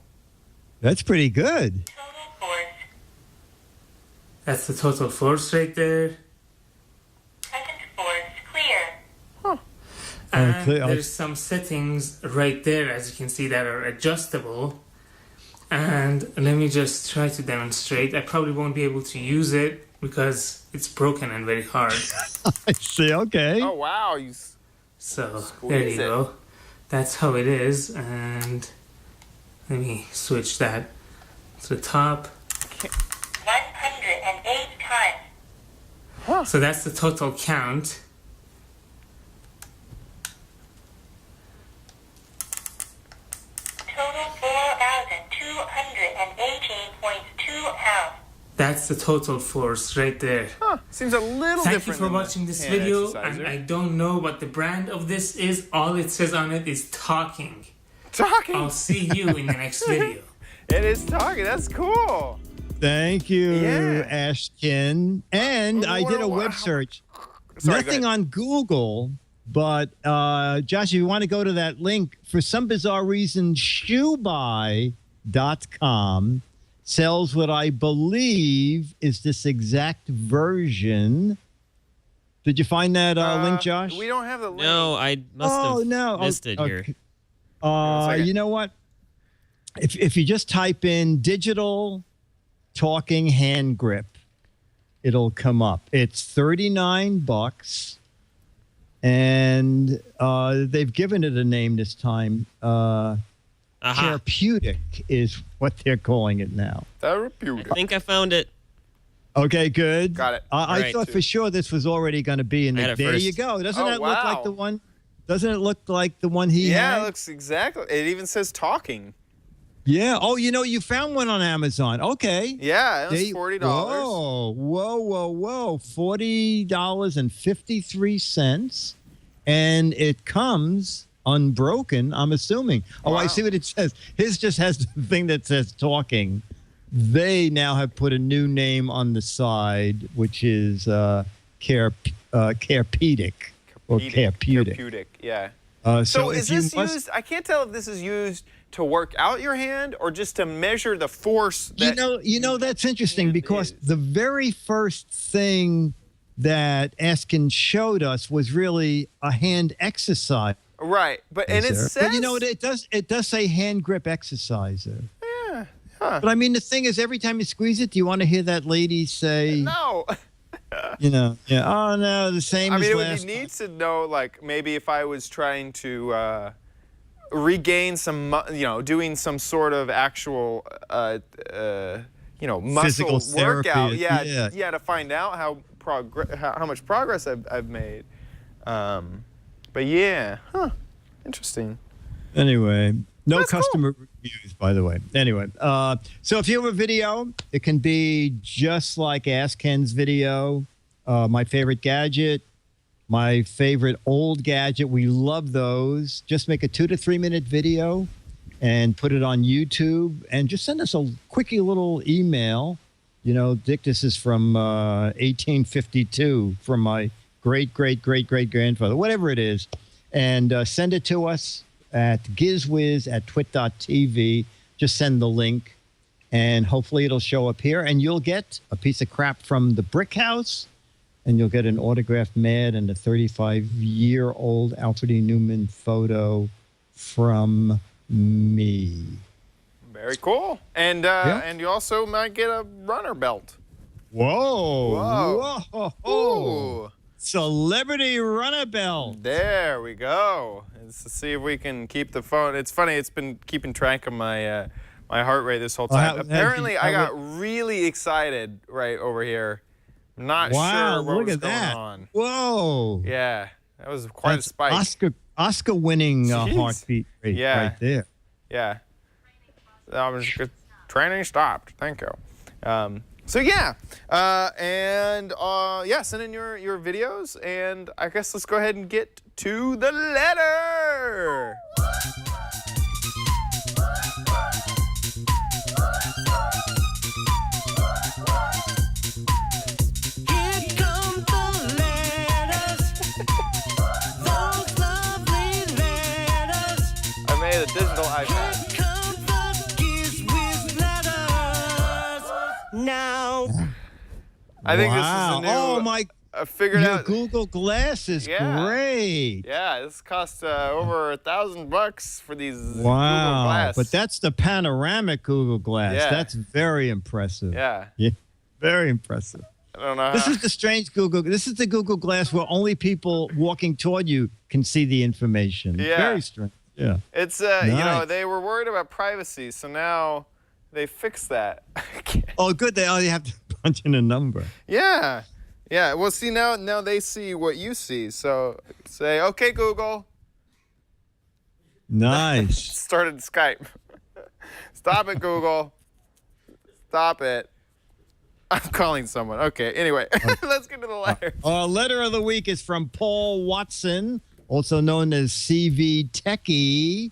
[SPEAKER 6] That's pretty good.
[SPEAKER 10] Total force.
[SPEAKER 9] That's the total force right there.
[SPEAKER 10] Present force clear.
[SPEAKER 9] And
[SPEAKER 6] clear.
[SPEAKER 9] there's some settings right there, as you can see, that are adjustable. And let me just try to demonstrate. I probably won't be able to use it because it's broken and very hard.
[SPEAKER 6] I see. Okay.
[SPEAKER 4] Oh, wow.
[SPEAKER 9] So
[SPEAKER 4] Squeeze
[SPEAKER 9] there you
[SPEAKER 4] it.
[SPEAKER 9] go. That's how it is. And let me switch that to the top.
[SPEAKER 10] 108 times.
[SPEAKER 9] So that's the total count.
[SPEAKER 10] Total 4,218.2 pounds.
[SPEAKER 9] That's the total force right there.
[SPEAKER 4] Huh. Seems a little
[SPEAKER 9] Thank you
[SPEAKER 4] different.
[SPEAKER 9] for
[SPEAKER 4] than
[SPEAKER 9] watching
[SPEAKER 4] the
[SPEAKER 9] this
[SPEAKER 4] hand
[SPEAKER 9] video.
[SPEAKER 4] exerciser.
[SPEAKER 9] And I don't know what the brand of this is. All it says on it is talking.
[SPEAKER 4] Talking.
[SPEAKER 9] I'll see you in the next video.
[SPEAKER 4] It is talking. That's cool.
[SPEAKER 6] Thank you,
[SPEAKER 4] Yeah.
[SPEAKER 6] Ashkin. And I did a web search.
[SPEAKER 4] Sorry, go
[SPEAKER 6] Nothing
[SPEAKER 4] ahead.
[SPEAKER 6] on Google, but Josh, if you want to go to that link, for some bizarre reason, shoebuy.com sells what I believe is this exact version. Did you find that link, Josh?
[SPEAKER 4] We don't have the link.
[SPEAKER 7] No, I must have missed it here.
[SPEAKER 6] Okay.
[SPEAKER 4] second.
[SPEAKER 6] You know what? If you just type in digital talking hand grip, it'll come up. It's $39, and they've given it a name this time. Therapeutic is what they're calling it now.
[SPEAKER 4] Therapeutic.
[SPEAKER 7] I think I found it.
[SPEAKER 6] Okay, good.
[SPEAKER 4] Got it.
[SPEAKER 6] I
[SPEAKER 7] right,
[SPEAKER 6] thought for sure this was already going to be in
[SPEAKER 7] I had
[SPEAKER 6] the.
[SPEAKER 7] it
[SPEAKER 6] There
[SPEAKER 7] first.
[SPEAKER 6] you go. Doesn't
[SPEAKER 4] Oh,
[SPEAKER 6] that look like
[SPEAKER 4] wow.
[SPEAKER 6] the one? Doesn't it look like the one he had?
[SPEAKER 4] Yeah, it looks exactly. It even says talking.
[SPEAKER 6] Yeah. Oh, you found one on Amazon. Okay.
[SPEAKER 4] Yeah, it was $40.
[SPEAKER 6] Whoa. $40.53. And it comes unbroken, I'm assuming. Oh, I
[SPEAKER 4] Wow.
[SPEAKER 6] see what it says. His just has the thing that says talking. They now have put a new name on the side, which is therapeutic or therapeutic.
[SPEAKER 4] Therapeutic, yeah.
[SPEAKER 6] So
[SPEAKER 4] is
[SPEAKER 6] if you
[SPEAKER 4] this
[SPEAKER 6] must-
[SPEAKER 4] used? I can't tell if this is used to work out your hand or just to measure the force. That
[SPEAKER 6] You know that's interesting
[SPEAKER 4] hand
[SPEAKER 6] because
[SPEAKER 4] is.
[SPEAKER 6] the very first thing that Askin showed us was really a hand exercise.
[SPEAKER 4] Right, but and it
[SPEAKER 6] But
[SPEAKER 4] says.
[SPEAKER 6] you know what it does say hand grip exerciser.
[SPEAKER 4] Yeah. Huh.
[SPEAKER 6] But I mean the thing is every time you squeeze it, do you want to hear that lady say
[SPEAKER 4] No.
[SPEAKER 6] yeah, oh no, the same
[SPEAKER 4] I
[SPEAKER 6] as
[SPEAKER 4] mean, it would
[SPEAKER 6] last
[SPEAKER 4] be neat to know, like, maybe if I was trying to regain some, doing some sort of actual, muscle
[SPEAKER 6] Physical therapy,
[SPEAKER 4] workout.
[SPEAKER 6] yeah.
[SPEAKER 4] To find out how much progress I've made. But yeah, interesting.
[SPEAKER 6] Anyway, no
[SPEAKER 4] That's cool.
[SPEAKER 6] customer reviews, by the way. Anyway, so if you have a video, it can be just like Ask Ken's video, my favorite gadget, my favorite old gadget. We love those. Just make a 2 to 3 minute video and put it on YouTube and just send us a quickie little email. Dick, this is from 1852 from my great-great-great-great-grandfather, whatever it is, and send it to us at Giz Wiz at twit.tv. Just send the link, and hopefully it'll show up here, and you'll get a piece of crap from the Brick House, and you'll get an autographed Mad and a 35-year-old Alfred E. Newman photo from me.
[SPEAKER 4] Very cool. And and you also might get a runner belt.
[SPEAKER 6] Whoa.
[SPEAKER 4] Whoa.
[SPEAKER 6] Whoa.
[SPEAKER 4] Ooh.
[SPEAKER 6] Celebrity runner belt.
[SPEAKER 4] There we go. Let's see if we can keep the phone. It's funny. It's been keeping track of my my heart rate this whole time. Apparently, I got really excited right over here. I'm not sure what was going on.
[SPEAKER 6] Whoa.
[SPEAKER 4] Yeah, that was quite a spike.
[SPEAKER 6] Oscar-winning heartbeat rate right there.
[SPEAKER 4] Yeah. Training stopped. Thank you. So yeah, send in your videos, and I guess let's go ahead and get to the letter.
[SPEAKER 5] Here come the letters, those lovely letters.
[SPEAKER 4] I made a digital iPad.
[SPEAKER 5] Here come the Giz Wiz letters. Now.
[SPEAKER 4] I think this is a new.
[SPEAKER 6] Oh my!
[SPEAKER 4] I figured
[SPEAKER 6] Your
[SPEAKER 4] out.
[SPEAKER 6] Google Glass is great.
[SPEAKER 4] Yeah, this cost over $1,000 for these Google
[SPEAKER 6] Wow!
[SPEAKER 4] Glass.
[SPEAKER 6] But that's the panoramic Google Glass.
[SPEAKER 4] Yeah.
[SPEAKER 6] That's very impressive.
[SPEAKER 4] Yeah.
[SPEAKER 6] Very impressive.
[SPEAKER 4] I don't know.
[SPEAKER 6] This is the strange Google. This is the Google Glass where only people walking toward you can see the information.
[SPEAKER 4] Yeah.
[SPEAKER 6] Very strange. Yeah.
[SPEAKER 4] It's they were worried about privacy, so now they fixed that.
[SPEAKER 6] Oh, good. They only have to punch in a number.
[SPEAKER 4] Yeah. Yeah. Well, see, now they see what you see. So say, okay, Google.
[SPEAKER 6] Nice.
[SPEAKER 4] Started Skype. Stop it, Google. Stop it. I'm calling someone. Okay. Anyway, let's get to the letter.
[SPEAKER 6] Our letter of the week is from Paul Watson, also known as CV Techie.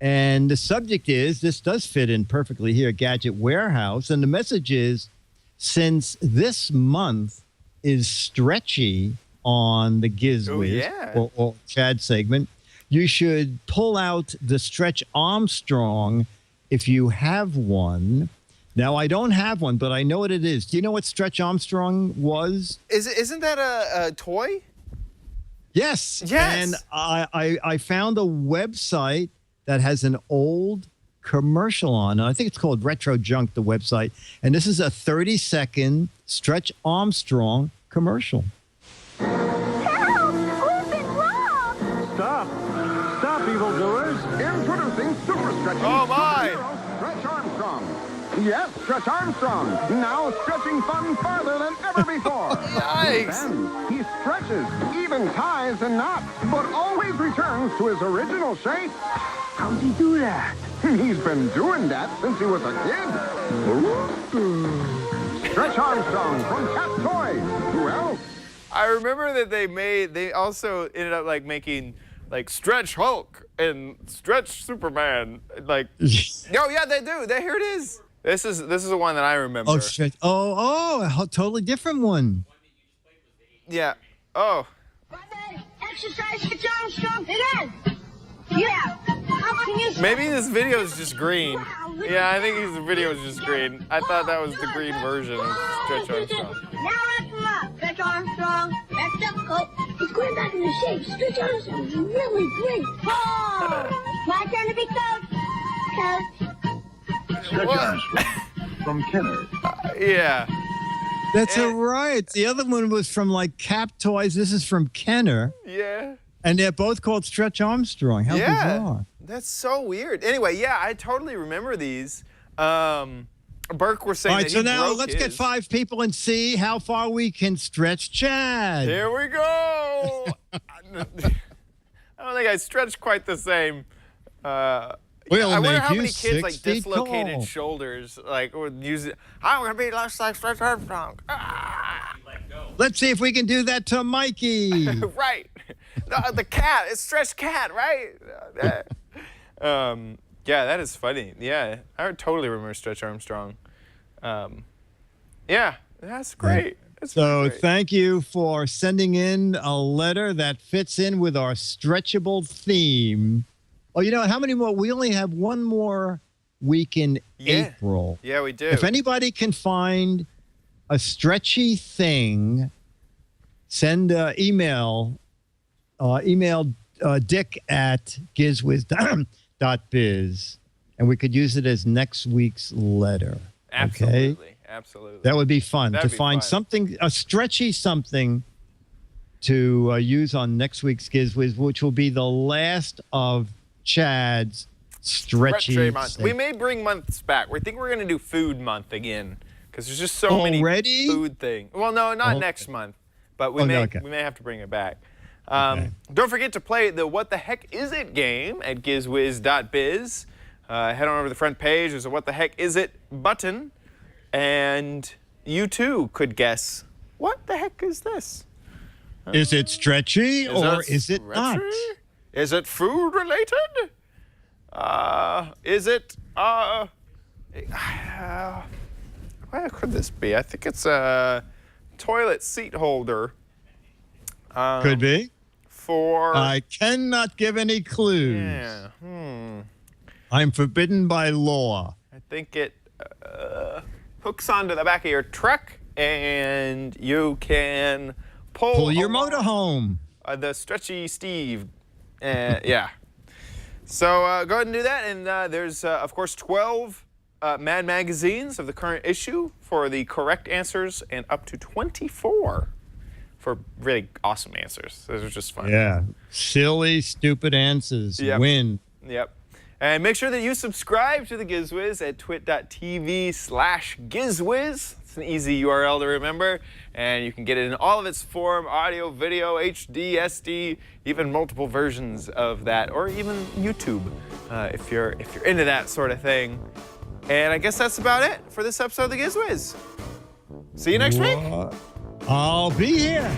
[SPEAKER 6] And the subject is, this does fit in perfectly here, Gadget Warehouse. And the message is, since this month is stretchy on the Giz Wiz or Chad segment, you should pull out the Stretch Armstrong if you have one. Now, I don't have one, but I know what it is. Do you know what Stretch Armstrong was?
[SPEAKER 4] Isn't that a toy?
[SPEAKER 6] Yes.
[SPEAKER 4] Yes.
[SPEAKER 6] And I found a website that has an old commercial on. I think it's called Retro Junk, the website. And this is a 30-second Stretch Armstrong commercial.
[SPEAKER 11] Help! We've been robbed!
[SPEAKER 12] Stop, evildoers. Introducing Super Stretching Superhero Stretch Armstrong. Yes, Stretch Armstrong. Now stretching fun farther than ever before.
[SPEAKER 4] Yikes.
[SPEAKER 12] He bends, he stretches, even ties and knots, but always returns to his original shape. How's he do that? He's been doing that since he was a kid. Stretch Armstrong from Cat Toys. Who else?
[SPEAKER 4] I remember that they also ended up making Stretch Hulk and Stretch Superman. Oh yeah, they do. Here it is. This is the one that I remember.
[SPEAKER 6] Oh, Stretch. A totally different one.
[SPEAKER 4] Yeah. Oh.
[SPEAKER 11] Exercise Stretch Armstrong. It is. Yeah.
[SPEAKER 4] Maybe this video is just green. Yeah, I think this video is just green. I thought that was the green version of Stretch Armstrong.
[SPEAKER 11] Now wrap him up, Stretch Armstrong. That's difficult. He's going back into shape. Stretch Armstrong's really great. Oh! My turn to be coach.
[SPEAKER 12] Stretch Armstrong from Kenner.
[SPEAKER 4] Yeah.
[SPEAKER 6] That's right. The other one was from Cap Toys. This is from Kenner.
[SPEAKER 4] Yeah.
[SPEAKER 6] And they're both called Stretch Armstrong. How bizarre.
[SPEAKER 4] That's so weird. Anyway, yeah, I totally remember these. Burke was saying
[SPEAKER 6] all right,
[SPEAKER 4] that
[SPEAKER 6] so
[SPEAKER 4] he
[SPEAKER 6] now
[SPEAKER 4] broke
[SPEAKER 6] let's
[SPEAKER 4] his.
[SPEAKER 6] get 5 people and see how far we can stretch Chad.
[SPEAKER 4] Here we go. I don't think I stretched quite the same. I wonder how many kids dislocated shoulders would use it. I'm gonna be less like Stretch Armstrong.
[SPEAKER 6] Let's see if we can do that to Mikey.
[SPEAKER 4] Right. The cat. It's Stretch Cat, right? Yeah, that is funny. Yeah, I totally remember Stretch Armstrong. Yeah, that's great. That's
[SPEAKER 6] so
[SPEAKER 4] great.
[SPEAKER 6] Thank you for sending in a letter that fits in with our stretchable theme. Oh, you know how many more? We only have one more week in April.
[SPEAKER 4] Yeah, we do.
[SPEAKER 6] If anybody can find a stretchy thing, send email Dick at gizwiz.biz, and we could use it as next week's letter.
[SPEAKER 4] Absolutely.
[SPEAKER 6] Okay?
[SPEAKER 4] Absolutely.
[SPEAKER 6] That would be fun
[SPEAKER 4] That'd
[SPEAKER 6] to
[SPEAKER 4] be
[SPEAKER 6] find
[SPEAKER 4] fun.
[SPEAKER 6] something, a stretchy something to use on next week's Giz Wiz, which will be the last of Chad's stretchy
[SPEAKER 4] month. We may bring months back. We think we're going to do food month again because there's just so many food things. Well, no, not next month, but we may have to bring it back. Don't forget to play the What the Heck Is It game at gizwiz.biz. Head on over to the front page. There's a What the Heck Is It button. And you too could guess, what the heck is this?
[SPEAKER 6] Is it stretchy or is it not?
[SPEAKER 4] Is it food related? Is it, where could this be? I think it's a toilet seat holder.
[SPEAKER 6] Could be.
[SPEAKER 4] For...
[SPEAKER 6] I cannot give any clues.
[SPEAKER 4] Yeah.
[SPEAKER 6] I'm forbidden by law.
[SPEAKER 4] I think it hooks onto the back of your truck, and you can pull
[SPEAKER 6] your motorhome.
[SPEAKER 4] The stretchy Steve. Yeah. So go ahead and do that. And there's, of course, 12 Mad magazines of the current issue for the correct answers, and up to 24 for really awesome answers. Those are just fun.
[SPEAKER 6] Yeah. Silly, stupid answers win.
[SPEAKER 4] Yep. And make sure that you subscribe to the Giz Wiz at twit.tv/GizWiz. It's an easy URL to remember, and you can get it in all of its form: audio, video, HD, SD, even multiple versions of that, or even YouTube, if you're into that sort of thing. And I guess that's about it for this episode of the Giz Wiz. See you next week.
[SPEAKER 6] I'll be here.